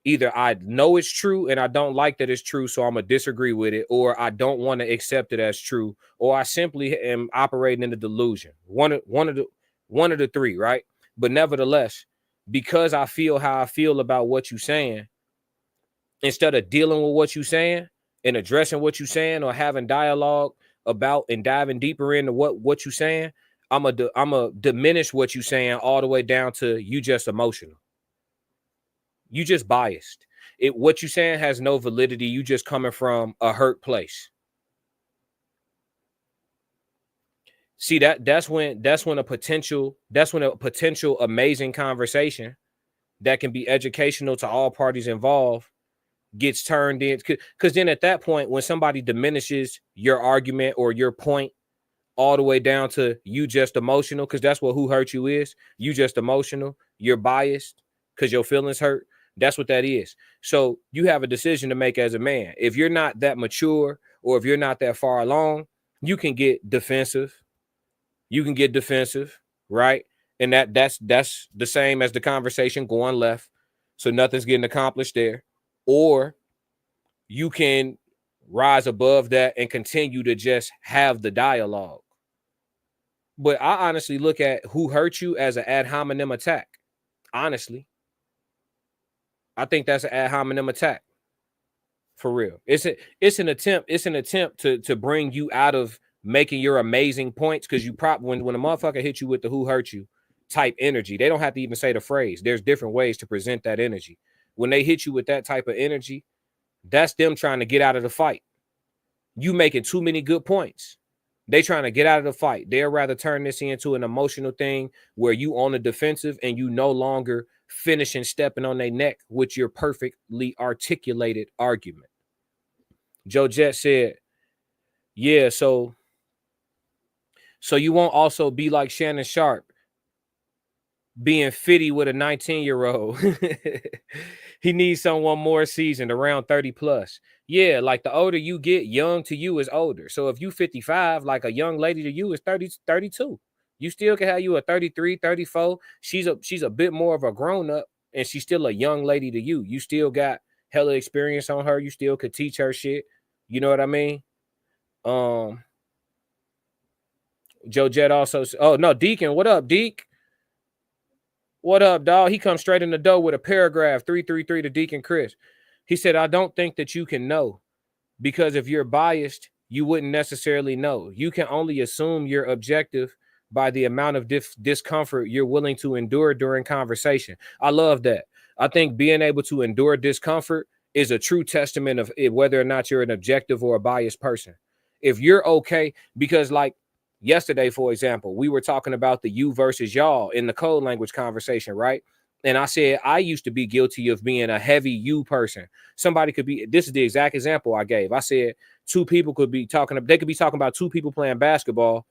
either I know it's true and I don't like that it's true, so I'm gonna disagree with it, or I don't want to accept it as true, or I simply am operating in the delusion. One of the three, right? But nevertheless, because I feel how I feel about what you're saying, instead of dealing with what you're saying and addressing what you're saying or having dialogue about and diving deeper into what you're saying, I'm a diminish what you're saying all the way down to you just emotional. You just biased. What you saying has no validity. You just coming from a hurt place. See, that's when a potential amazing conversation that can be educational to all parties involved gets turned in, because then at that point, when somebody diminishes your argument or your point all the way down to you just emotional, because that's what who hurt you is. You just emotional, you're biased because your feelings hurt. That's what that is. So you have a decision to make as a man. If you're not that mature or if you're not that far along, you can get defensive. You can get defensive, right? And that's the same as the conversation going left. So nothing's getting accomplished there. Or you can rise above that and continue to just have the dialogue. But I honestly look at who hurt you as an ad hominem attack. Honestly, I think that's an ad hominem attack. For real. It's an attempt to bring you out of making your amazing points, because you when a motherfucker hit you with the who hurt you type energy, they don't have to even say the phrase. There's different ways to present that energy. When they hit you with that type of energy, that's them trying to get out of the fight. You making too many good points. They trying to get out of the fight. They'd rather turn this into an emotional thing where you on the defensive and you no longer finishing stepping on their neck with your perfectly articulated argument. Joe Jet said, yeah, so you won't also be like Shannon Sharp being fitty with a 19-year-old. He needs someone more seasoned, around 30 plus. Yeah, like the older you get, young to you is older. So if you 55, like a young lady to you is 30, 32. You still can have you a 33, 34. She's a bit more of a grown-up, and she's still a young lady to you. You still got hella experience on her. You still could teach her shit. You know what I mean? Joe Jet also, oh no, Deacon, what up, Deek? What up, dog? He comes straight in the door with a paragraph, 333 to Deacon Chris. He said, I don't think that you can know, because if you're biased, you wouldn't necessarily know. You can only assume you're objective by the amount of discomfort you're willing to endure during conversation. I love that. I think being able to endure discomfort is a true testament of whether or not you're an objective or a biased person. If you're okay, because like yesterday, for example, we were talking about the you versus y'all in the code language conversation, right? And I said, I used to be guilty of being a heavy you person. Somebody could be, this is the exact example I gave. I said, two people could be talking, they could be talking about two people playing basketball,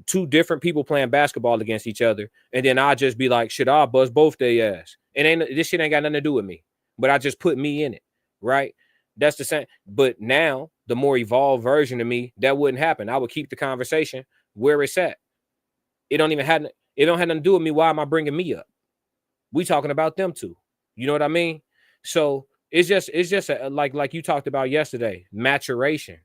two different people playing basketball against each other. And then I just be like, shit, I'll buzz both their ass. This shit ain't got nothing to do with me, but I just put me in it, right? That's the same. But now the more evolved version of me, that wouldn't happen. I would keep the conversation where it's at. It don't have nothing to do with me. Why am I bringing me up? We talking about them too. You know what I mean? So it's just like you talked about yesterday, maturation.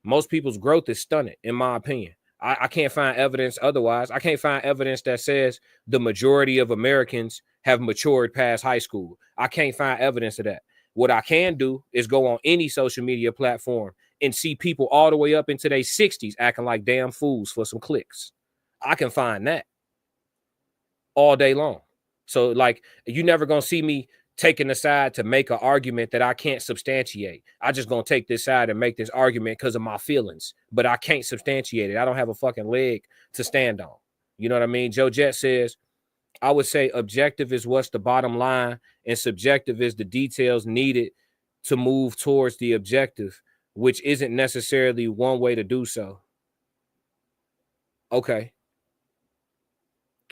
Most people's growth is stunted, in my opinion. I can't find evidence otherwise. I can't find evidence that says the majority of Americans have matured past high school. I can't find evidence of that. What I can do is go on any social media platform and see people all the way up into their 60s acting like damn fools for some clicks. I can find that all day long. So like, you never gonna see me taking a side to make an argument that I can't substantiate. I just gonna take this side and make this argument because of my feelings, but I can't substantiate it. I don't have a fucking leg to stand on. You know what I mean? Joe Jet says, I would say objective is what's the bottom line, and subjective is the details needed to move towards the objective, which isn't necessarily one way to do so. Okay.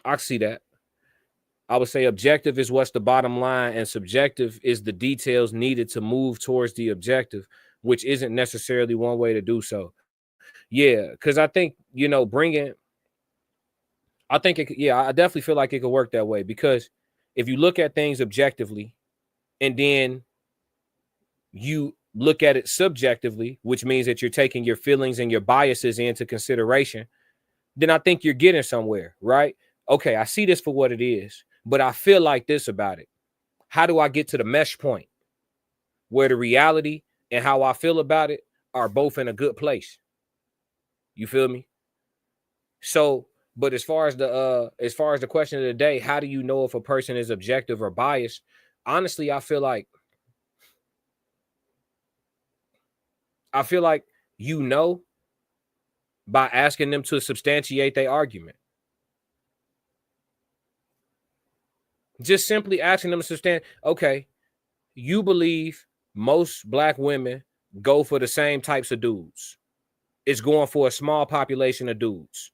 I see that. I would say objective is what's the bottom line, and subjective is the details needed to move towards the objective, which isn't necessarily one way to do so. Yeah, because I think, I definitely feel like it could work that way, because if you look at things objectively and then you look at it subjectively, which means that you're taking your feelings and your biases into consideration, then I think you're getting somewhere, right? Okay, I see this for what it is, but I feel like this about it. How do I get to the mesh point where the reality and how I feel about it are both in a good place? You feel me? So, but as far as the question of the day, how do you know if a person is objective or biased? Honestly, I feel like you know by asking them to substantiate their argument. Just simply asking them to understand, okay, you believe most black women go for the same types of dudes. It's going for a small population of dudes.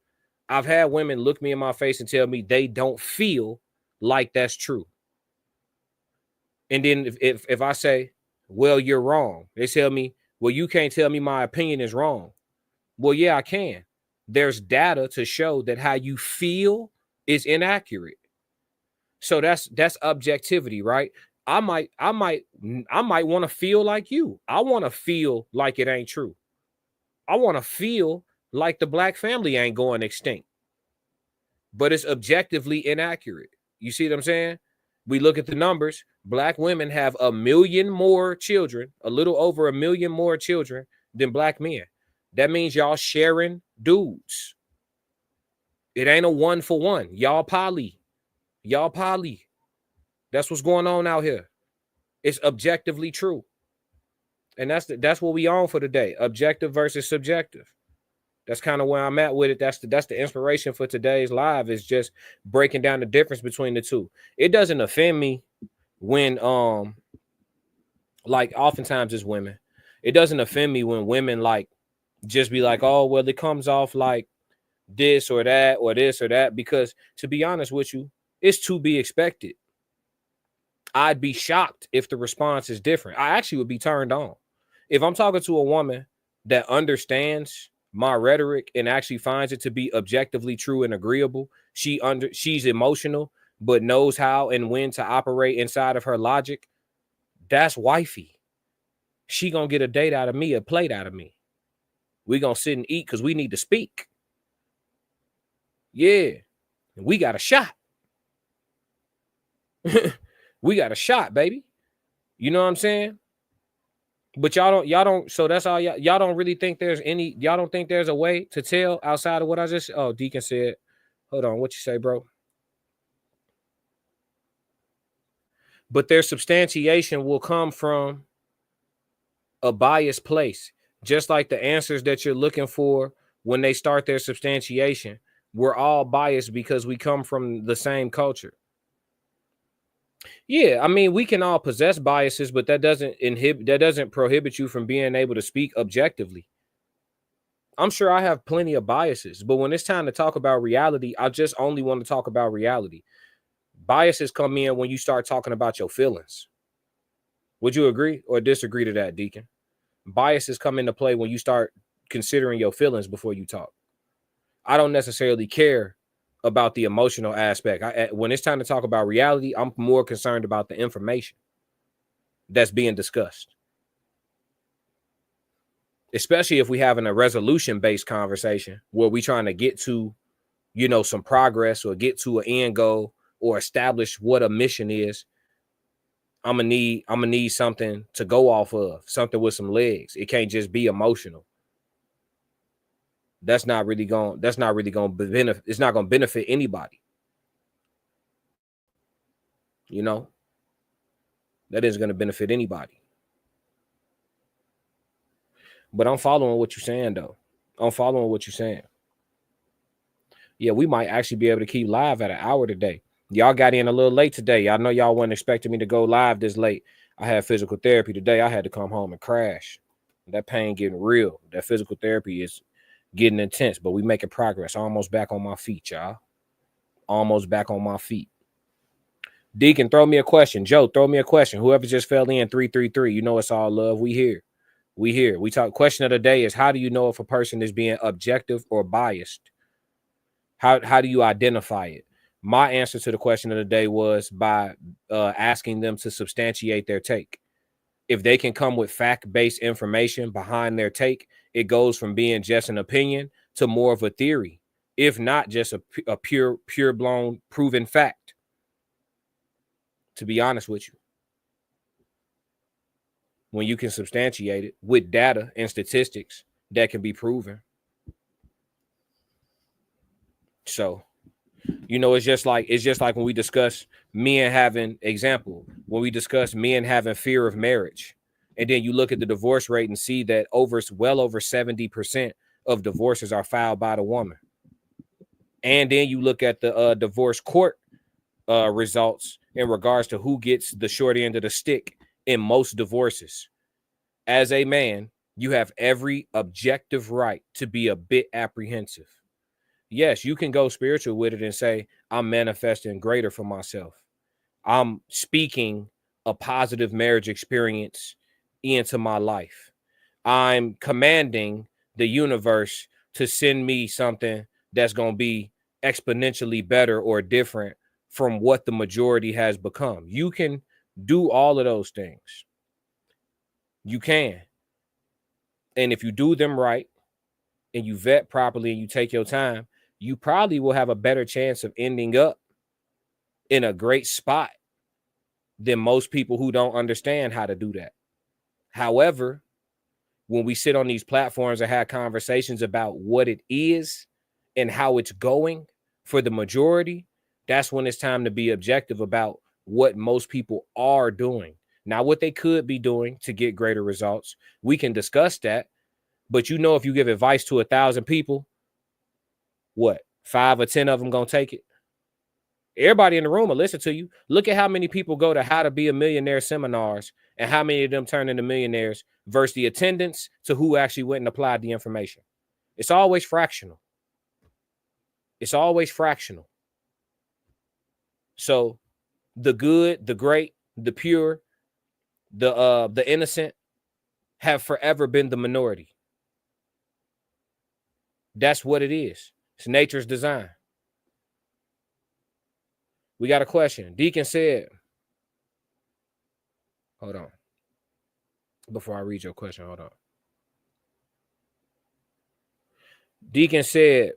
I've had women look me in my face and tell me they don't feel like that's true. And then if I say, well, you're wrong, they tell me, well, you can't tell me my opinion is wrong. Well, yeah, I can. There's data to show that how you feel is inaccurate. So that's objectivity, right? I might want to feel like you. I want to feel like it ain't true. I want to feel like the black family ain't going extinct, but it's objectively inaccurate. You see what I'm saying? We look at the numbers. Black women have 1 million more children, a little over 1 million more children than black men. That means y'all sharing dudes. It ain't a 1-for-1. Y'all poly. Y'all poly. That's what's going on out here. It's objectively true. And that's what we on for today. Objective versus subjective. That's kind of where I'm at with it. That's the inspiration for today's live, is just breaking down the difference between the two. It doesn't offend me when like oftentimes it's women. It doesn't offend me when women like just be like, oh, well, it comes off like this or that or this or that, because to be honest with you, it's to be expected. I'd be shocked if the response is different. I actually would be turned on. If I'm talking to a woman that understands my rhetoric and actually finds it to be objectively true and agreeable, she's emotional, but knows how and when to operate inside of her logic, that's wifey. She gonna get a date out of me, a plate out of me. We gonna sit and eat because we need to speak. Yeah, we got a shot. We got a shot, baby. You know what I'm saying? But y'all don't. So that's all y'all don't really think there's any. Y'all don't think there's a way to tell outside of what I just. Oh, Deacon said. Hold on, what you say, bro? But their substantiation will come from a biased place, just like the answers that you're looking for when they start their substantiation. We're all biased because we come from the same culture. Yeah, I mean, we can all possess biases, but that doesn't prohibit you from being able to speak objectively. I'm sure I have plenty of biases, but when it's time to talk about reality, I just only want to talk about reality. Biases come in when you start talking about your feelings. Would you agree or disagree to that, Deacon? Biases come into play when you start considering your feelings before you talk. I don't necessarily care about the emotional aspect. When it's time to talk about reality, I'm more concerned about the information that's being discussed. Especially if we having a resolution-based conversation where we trying to get to, some progress or get to an end goal or establish what a mission is. I'm gonna need something to go off of, something with some legs. It can't just be emotional. That's not really going benefit. It's not going to benefit anybody. That isn't going to benefit anybody. But I'm following what you're saying, though. I'm following what you're saying. Yeah, we might actually be able to keep live at an hour today. Y'all got in a little late today. I know y'all weren't expecting me to go live this late. I had physical therapy today. I had to come home and crash. That pain getting real. That physical therapy is getting intense, but we making progress. Almost back on my feet, y'all. Almost back on my feet. Deacon, throw me a question. Joe, throw me a question. Whoever just fell in, 333. It's all love. We here. We talk. Question of the day is, how do you know if a person is being objective or biased? How do you identify it? My answer to the question of the day was by asking them to substantiate their take. If they can come with fact-based information behind their take, it goes from being just an opinion to more of a theory, if not just a pure blown proven fact. To be honest with you, when you can substantiate it with data and statistics that can be proven. So, it's just like when we discuss men having when we discuss men having fear of marriage, and then you look at the divorce rate and see that well over 70% of divorces are filed by the woman. And then you look at the divorce court results, in regards to who gets the short end of the stick in most divorces. As a man, you have every objective right to be a bit apprehensive. Yes, you can go spiritual with it and say, I'm manifesting greater for myself. I'm speaking a positive marriage experience into my life. I'm commanding the universe to send me something that's going to be exponentially better or different from what the majority has become. You can do all of those things. You can. And if you do them right and you vet properly and you take your time, you probably will have a better chance of ending up in a great spot than most people who don't understand how to do that. However, when we sit on these platforms and have conversations about what it is and how it's going for the majority, that's when it's time to be objective about what most people are doing. Now, what they could be doing to get greater results, we can discuss that. But you know, if you give advice to 1,000 people, what, 5 or 10 of them gonna take it? Everybody in the room will listen to you. Look at how many people go to How to Be a Millionaire seminars and how many of them turn into millionaires versus the attendance to who actually went and applied the information. It's always fractional. It's always fractional. So the good, the great, the pure, the innocent have forever been the minority. That's what it is. It's nature's design. We got a question. Deacon said, hold on. Before I read your question, hold on. Deacon said,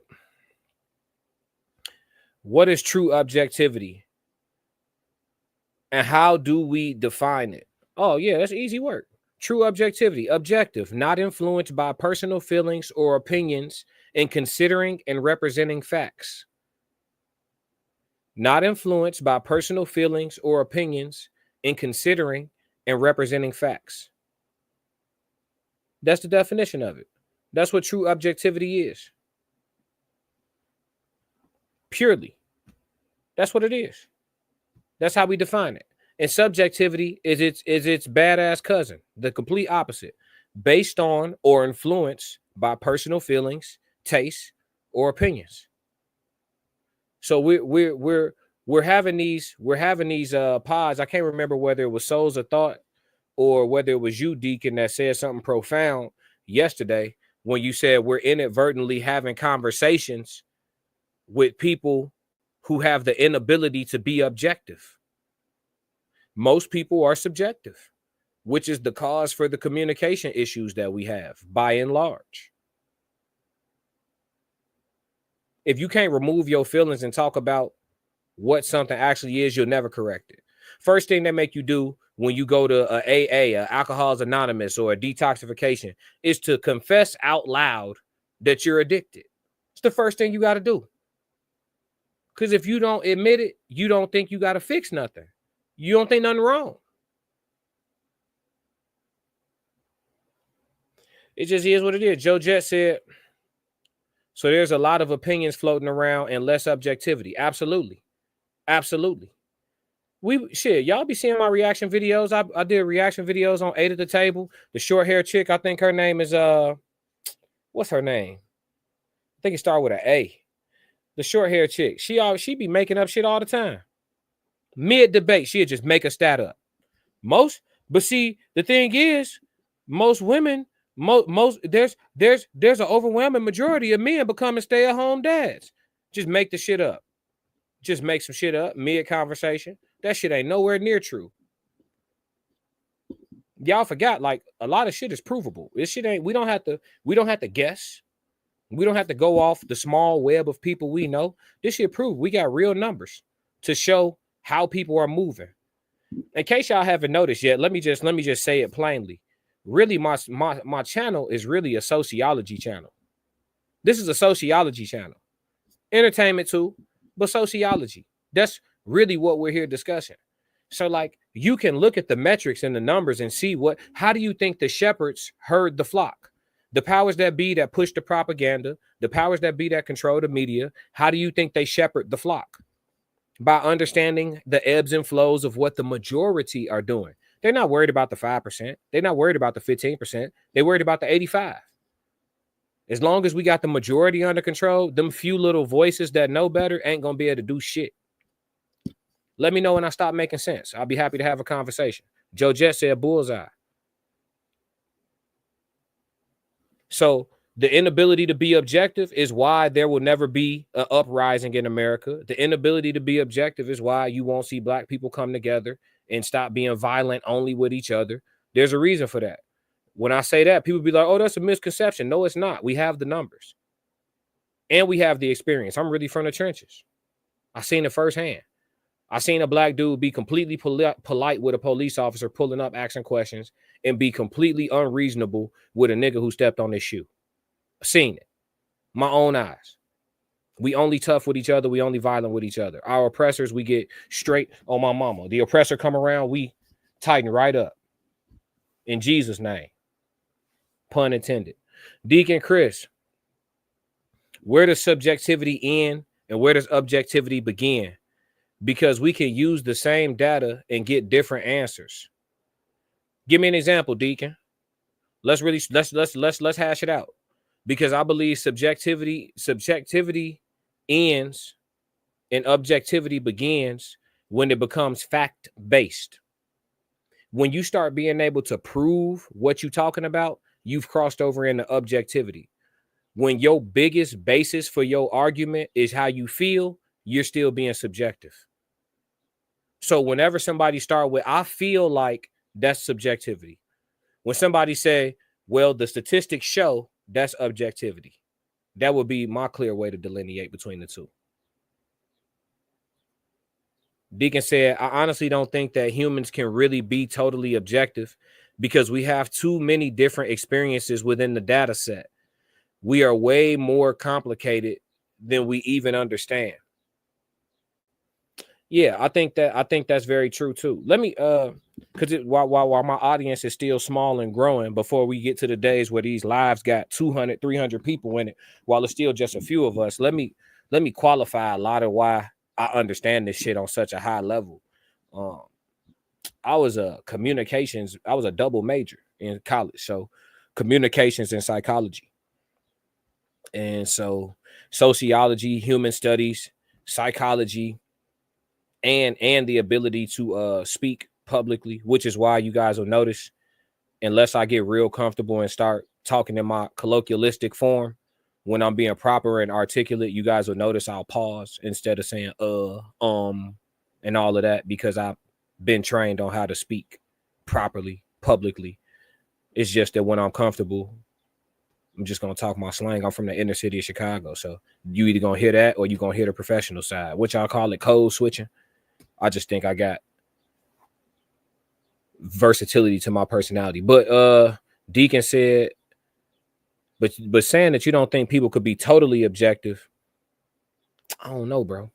what is true objectivity? And how do we define it? Oh, yeah, that's easy work. True objectivity, objective, not influenced by personal feelings or opinions in considering and representing facts. Not influenced by personal feelings or opinions in considering and representing facts. That's the definition of it. That's what true objectivity is. Purely. That's what it is. That's how we define it. And subjectivity is its badass cousin, the complete opposite, based on or influenced by personal feelings, tastes, or opinions. So we're having these pods. I can't remember whether it was Souls of Thought or whether it was you, Deacon, that said something profound yesterday when you said we're inadvertently having conversations with people who have the inability to be objective. Most people are subjective, which is the cause for the communication issues that we have by and large. If you can't remove your feelings and talk about what something actually is, you'll never correct it. First thing they make you do when you go to a AA, a Alcoholics Anonymous, or a detoxification is to confess out loud that you're addicted. It's the first thing you got to do. Because if you don't admit it, you don't think you got to fix nothing. You don't think nothing wrong. It just is what it is. Joe Jett said, so there's a lot of opinions floating around and less objectivity. Absolutely. Absolutely. Y'all be seeing my reaction videos. I did reaction videos on 8 at the Table. The short hair chick, I think her name is what's her name? I think it started with an A. The short hair chick. She be making up shit all the time. Mid debate, she'd just make a stat up. But see, the thing is, most women, there's an overwhelming majority of men becoming stay-at-home dads. Just make the shit up. Just make some shit up mid conversation. That shit ain't nowhere near true. Y'all forgot, like, a lot of shit is provable. This shit ain't, we don't have to guess. We don't have to go off the small web of people we know. This shit proved. We got real numbers to show how people are moving. In case y'all haven't noticed yet, let me just say it plainly. Really, my channel is really a sociology channel. This is a sociology channel. Entertainment too, but sociology. That's really what we're here discussing. So, like, you can look at the metrics and the numbers and see how do you think the shepherds herd the flock? The powers that be that push the propaganda, the powers that be that control the media, how do you think they shepherd the flock? by understanding the ebbs and flows of what the majority are doing. They're not worried about the 5%. They're not worried about the 15%. They're worried about the 85. As long as we got the majority under control, them few little voices that know better ain't going to be able to do shit. Let me know when I stop making sense. I'll be happy to have a conversation. Joe Jett said bullseye. So the inability to be objective is why there will never be an uprising in America. The inability to be objective is why you won't see black people come together and stop being violent only with each other. There's a reason for that. When I say that, people be like, oh, that's a misconception. No, it's not. We have the numbers and we have the experience. I'm really from the trenches. I seen it firsthand. I seen a black dude be completely polite with a police officer pulling up, asking questions, and be completely unreasonable with a nigga who stepped on his shoe. Seen it. My own eyes. We only tough with each other. We only violent with each other. Our oppressors, we get straight on my mama. The oppressor come around, we tighten right up. In Jesus' name. Pun intended. Deacon Chris, where does subjectivity end and where does objectivity begin? Because we can use the same data and get different answers. Give me an example, Deacon. Let's hash it out. Because I believe subjectivity ends and objectivity begins when it becomes fact-based. When you start being able to prove what you're talking about, you've crossed over into objectivity. When your biggest basis for your argument is how you feel, you're still being subjective. So whenever somebody start with, I feel like, that's subjectivity. When somebody say, well, the statistics show, that's objectivity. That would be my clear way to delineate between the two. Deacon said, I honestly don't think that humans can really be totally objective because we have too many different experiences within the data set. We are way more complicated than we even understand. Yeah, I think that's very true too. Let me because while my audience is still small and growing, before we get to the days where these lives got 200, 300 people in it, while it's still just a few of us, let me qualify a lot of why I understand this shit on such a high level. I was a double major in college, so communications and psychology. And so sociology, human studies, psychology, and the ability to speak publicly, which is why you guys will notice, unless I get real comfortable and start talking in my colloquialistic form, when I'm being proper and articulate, you guys will notice I'll pause instead of saying and all of that, because I've been trained on how to speak properly publicly. It's just that when I'm comfortable, I'm just gonna talk my slang. I'm from the inner city of Chicago, so you either gonna hear that or you gonna hear the professional side, which I'll call it code switching. I just think I got versatility to my personality. But Deacon said, but saying that you don't think people could be totally objective, I don't know, bro.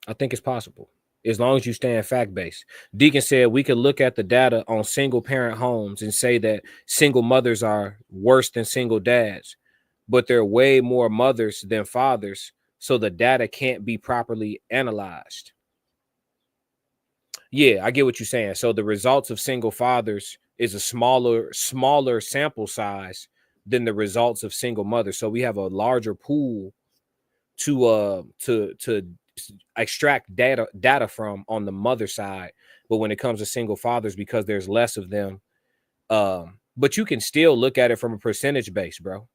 I think it's possible as long as you stand fact-based. Deacon said we could look at the data on single parent homes and say that single mothers are worse than single dads, but there are way more mothers than fathers, so the data can't be properly analyzed. Yeah, I get what you're saying. So the results of single fathers is a smaller sample size than the results of single mothers. So we have a larger pool to extract data from on the mother side. But when it comes to single fathers, because there's less of them, but you can still look at it from a percentage base, bro.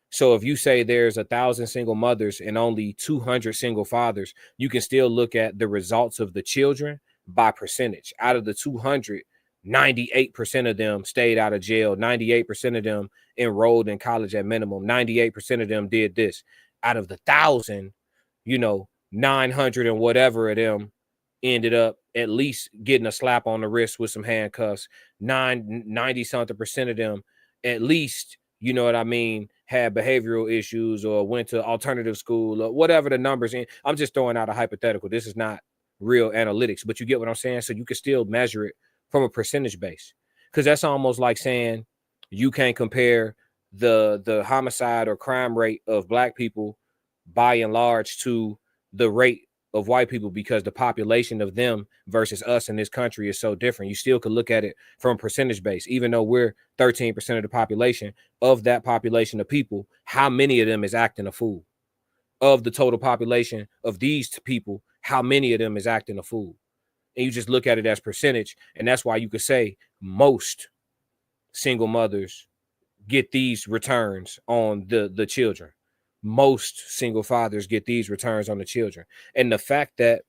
So if you say there's 1,000 single mothers and only 200 single fathers, you can still look at the results of the children by percentage. Out of the 200, 98% of them stayed out of jail. 98% of them enrolled in college at minimum. 98% of them did this. Out of the 1,000, 900 and whatever of them ended up at least getting a slap on the wrist with some handcuffs. 90-something% of them at least, you know what I mean, had behavioral issues or went to alternative school or whatever the numbers. I'm just throwing out a hypothetical. This is not real analytics, but you get what I'm saying? So you can still measure it from a percentage base, because that's almost like saying you can't compare the homicide or crime rate of black people by and large to the rate of white people because the population of them versus us in this country is so different. You still could look at it from percentage base, even though we're 13% of the population. Of that population of people, how many of them is acting a fool? Of the total population of these people, how many of them is acting a fool? And you just look at it as percentage, and that's why you could say most single mothers get these returns on the children. Most single fathers get these returns on the children. And the fact that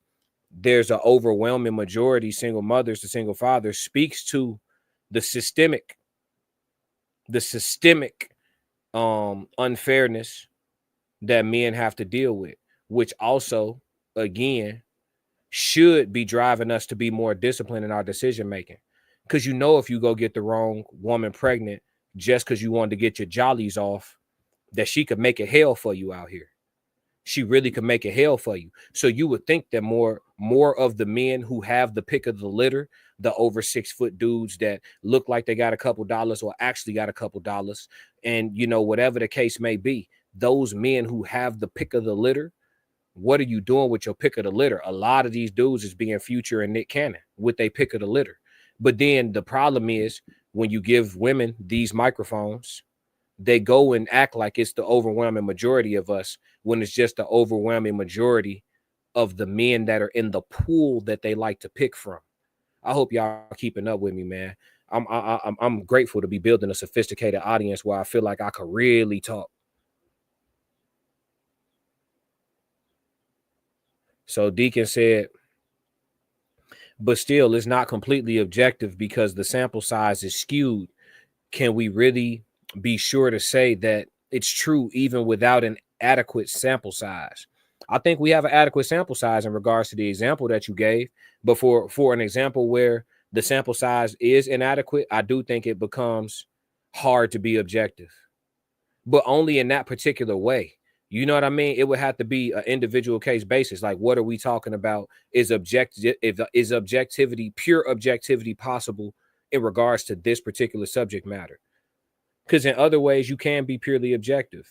there's an overwhelming majority single mothers to single fathers speaks to the systemic unfairness that men have to deal with, which also, again, should be driving us to be more disciplined in our decision making. Because if you go get the wrong woman pregnant just because you wanted to get your jollies off, that she could make it hell for you out here. She really could make it hell for you. So you would think that more of the men who have the pick of the litter, the over 6 foot dudes that look like they got a couple dollars or actually got a couple dollars, and whatever the case may be, those men who have the pick of the litter, what are you doing with your pick of the litter? A lot of these dudes is being Future and Nick Cannon with their pick of the litter. But then the problem is when you give women these microphones, they go and act like it's the overwhelming majority of us when it's just the overwhelming majority of the men that are in the pool that they like to pick from. I hope y'all are keeping up with me, man. I'm grateful to be building a sophisticated audience where I feel like I could really talk. So Deacon said, but still, it's not completely objective because the sample size is skewed. Can we really be sure to say that it's true even without an adequate sample size? I think we have an adequate sample size in regards to the example that you gave. But for an example where the sample size is inadequate, I do think it becomes hard to be objective, but only in that particular way. You know what I mean? It would have to be an individual case basis. Like, what are we talking about? Is objectivity, pure objectivity, possible in regards to this particular subject matter? Because in other ways, you can be purely objective.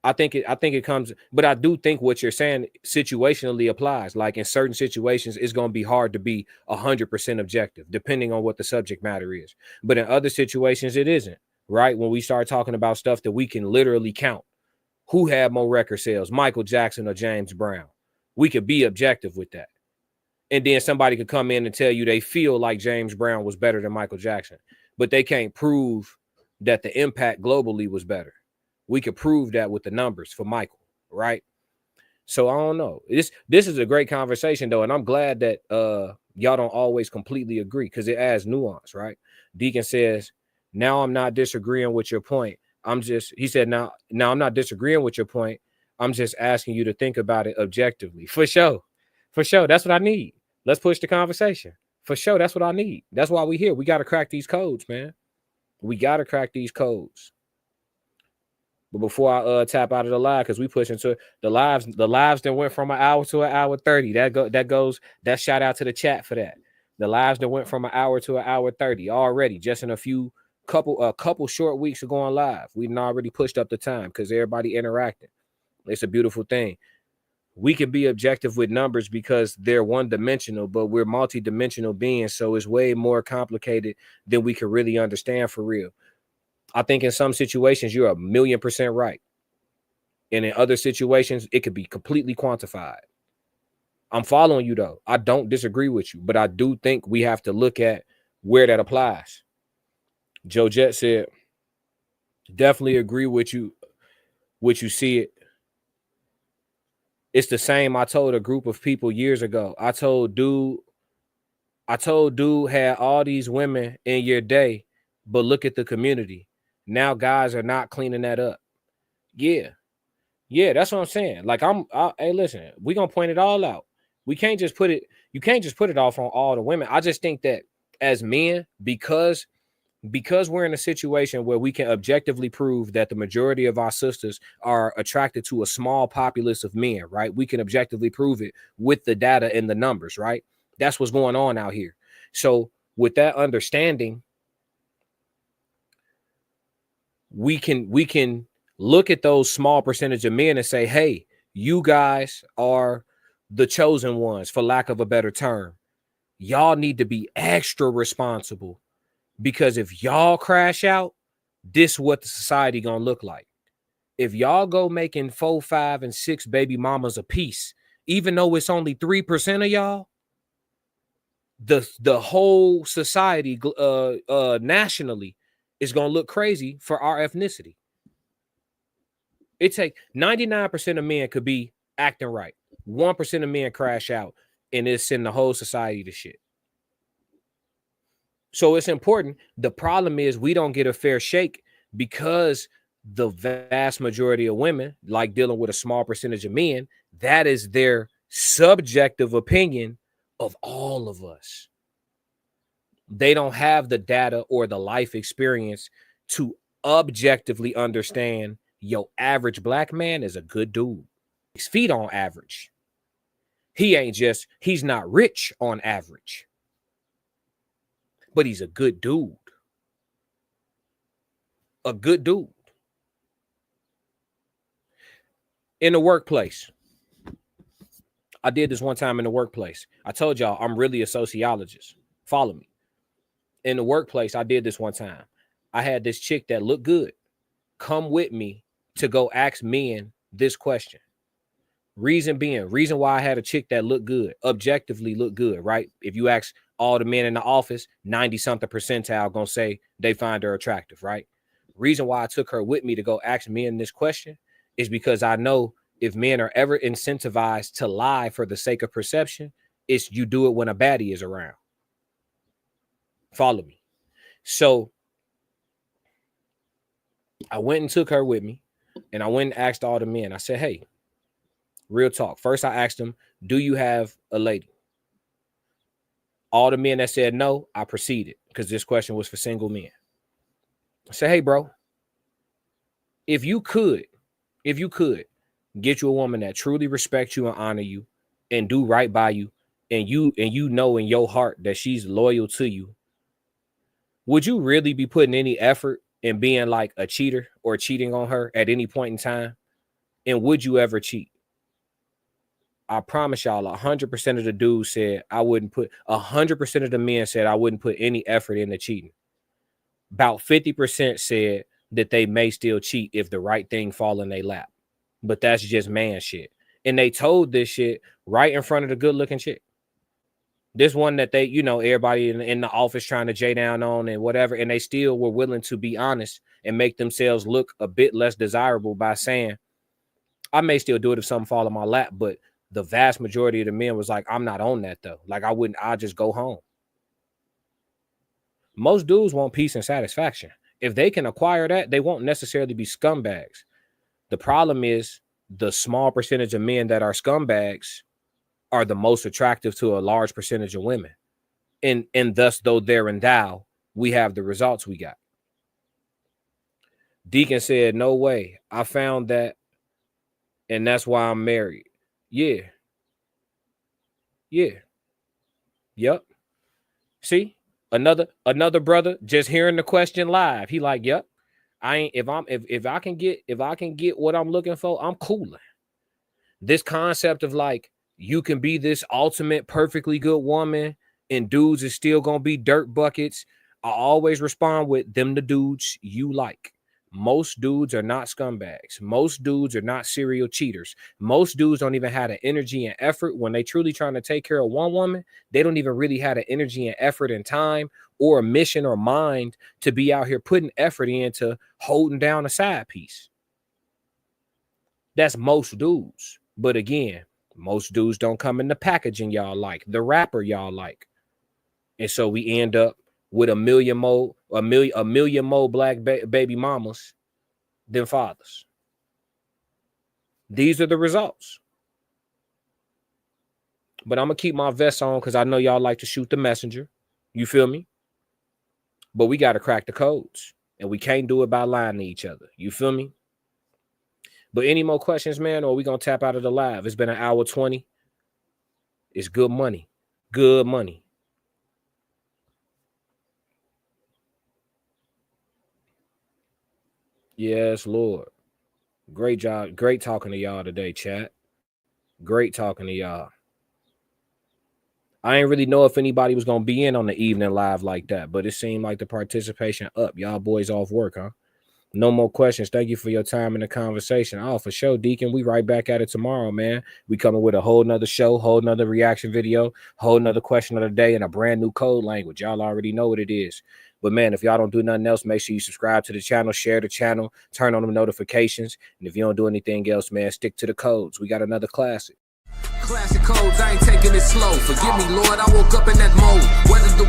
I think it comes, but I do think what you're saying situationally applies. Like in certain situations, it's going to be hard to be 100% objective, depending on what the subject matter is. But in other situations, it isn't. Right? When we start talking about stuff that we can literally count, who had more record sales, Michael Jackson or James Brown? We could be objective with that. And then somebody could come in and tell you they feel like James Brown was better than Michael Jackson, but they can't prove that the impact globally was better. We could prove that with the numbers for Michael, right? So I don't know. This is a great conversation though, and I'm glad that y'all don't always completely agree because it adds nuance, right? Deacon says, now I'm not disagreeing with your point. He said, now I'm not disagreeing with your point. I'm just asking you to think about it objectively. For sure. That's what I need. Let's push the conversation. For sure. That's what I need. That's why we're here. We got to crack these codes, man. We got to crack these codes. But before I tap out of the live, because we push into the lives that went from an hour to an hour 30. That shout out to the chat for that. The lives that went from an hour to an hour 30 already, just in a couple short weeks of going live. We've already pushed up the time because everybody interacting. It's a beautiful thing. We can be objective with numbers because they're one-dimensional, but we're multi-dimensional beings, so it's way more complicated than we can really understand for real. I think in some situations you're 1,000,000% right. And in other situations, it could be completely quantified. I'm following you though. I don't disagree with you, but I do think we have to look at where that applies. Joe Jet said, definitely agree with you see it. It's the same. I told a group of people years ago. I told dude had all these women in your day, but look at the community. Now guys are not cleaning that up. Yeah, that's what I'm saying. Like hey, listen, we're gonna point it all out. You can't just put it off on all the women. I just think that as men, because we're in a situation where we can objectively prove that the majority of our sisters are attracted to a small populace of men, right? We can objectively prove it with the data and the numbers, right? That's what's going on out here. So with that understanding, we can look at those small percentage of men and say, hey, You guys are the chosen ones, for lack of a better term. Y'all need to be extra responsible, because if y'all crash out, this is what the society gonna look like. If y'all go making 4, 5, and 6 baby mamas a piece, even though it's only 3% of y'all, the whole society nationally is gonna look crazy for our ethnicity. It take 99% of men could be acting right. 1% of men crash out, and it send the whole society to shit. So it's important. The problem is we don't get a fair shake, because the vast majority of women, like dealing with a small percentage of men, that is their subjective opinion of all of us. They don't have the data or the life experience to objectively understand your average black man is a good dude. 6 feet on average. He's not rich on average, but he's a good dude. A good dude. In the workplace. I did this one time in the workplace. I told y'all I'm really a sociologist. Follow me. In the workplace, I did this one time. I had this chick that looked good come with me to go ask men this question. Reason why I had a chick that looked good, objectively looked good, right? If you ask all the men in the office, 90 something percentile gonna say they find her attractive, right? Reason why I took her with me to go ask men this question is because I know if men are ever incentivized to lie for the sake of perception, it's you do it when a baddie is around. Follow me. So I went and took her with me, and I went and asked all the men. I said, hey, real talk. First, I asked them, do you have a lady? All the men that said no, I proceeded, because this question was for single men. I said, hey, bro, if you could get you a woman that truly respects you and honor you and do right by you, and you know in your heart that she's loyal to you, would you really be putting any effort in being like a cheater or cheating on her at any point in time? And would you ever cheat? I promise y'all, 100% of the dudes said I wouldn't put, 100% of the men said I wouldn't put any effort into cheating. About 50% said that they may still cheat if the right thing fall in their lap. But that's just man shit. And they told this shit right in front of the good looking chick. This one that they, everybody in the office trying to J down on and whatever. And they still were willing to be honest and make themselves look a bit less desirable by saying, I may still do it if something fall in my lap, but the vast majority of the men was like, I'm not on that though. Like I'll just go home. Most dudes want peace and satisfaction. If they can acquire that, they won't necessarily be scumbags. The problem is the small percentage of men that are scumbags are the most attractive to a large percentage of women. And thus, though they're endowed, we have the results we got. Deacon said, no way. I found that, and that's why I'm married. Yeah. Yep. See? Another brother just hearing the question live. He like, yep. If I can get what I'm looking for, I'm cooling. This concept of like you can be this ultimate perfectly good woman and dudes is still gonna be dirt buckets. I always respond with them the dudes you like. Most dudes are not scumbags. Most dudes are not serial cheaters. Most dudes don't even have the energy and effort when they truly trying to take care of one woman. They don't even really have the energy and effort and time or a mission or mind to be out here putting effort into holding down a side piece. That's most dudes. But again, most dudes don't come in the packaging y'all like, the rapper y'all like. And so we end up with a million more black baby mamas than fathers. These are the results. But I'm going to keep my vest on because I know y'all like to shoot the messenger. You feel me? But we got to crack the codes. And we can't do it by lying to each other. You feel me? But any more questions, man, or we going to tap out of the live? It's been an hour 20. It's good money. Good money. Yes, Lord. Great job. Great talking to y'all today, chat. Great talking to y'all. I ain't really know if anybody was gonna be in on the evening live like that, but it seemed like the participation up. Y'all boys off work, huh? No more questions. Thank you for your time in the conversation. Oh, for sure, Deacon. We right back at it tomorrow, man. We coming with a whole nother show, whole nother reaction video, whole nother question of the day, and a brand new code language. Y'all already know what it is. But man, if y'all don't do nothing else, make sure you subscribe to the channel, share the channel, turn on the notifications. And if you don't do anything else, man, stick to the codes. We got another classic. Classic codes, I ain't taking it slow. Forgive me, Lord, I woke up in that mode. Whether the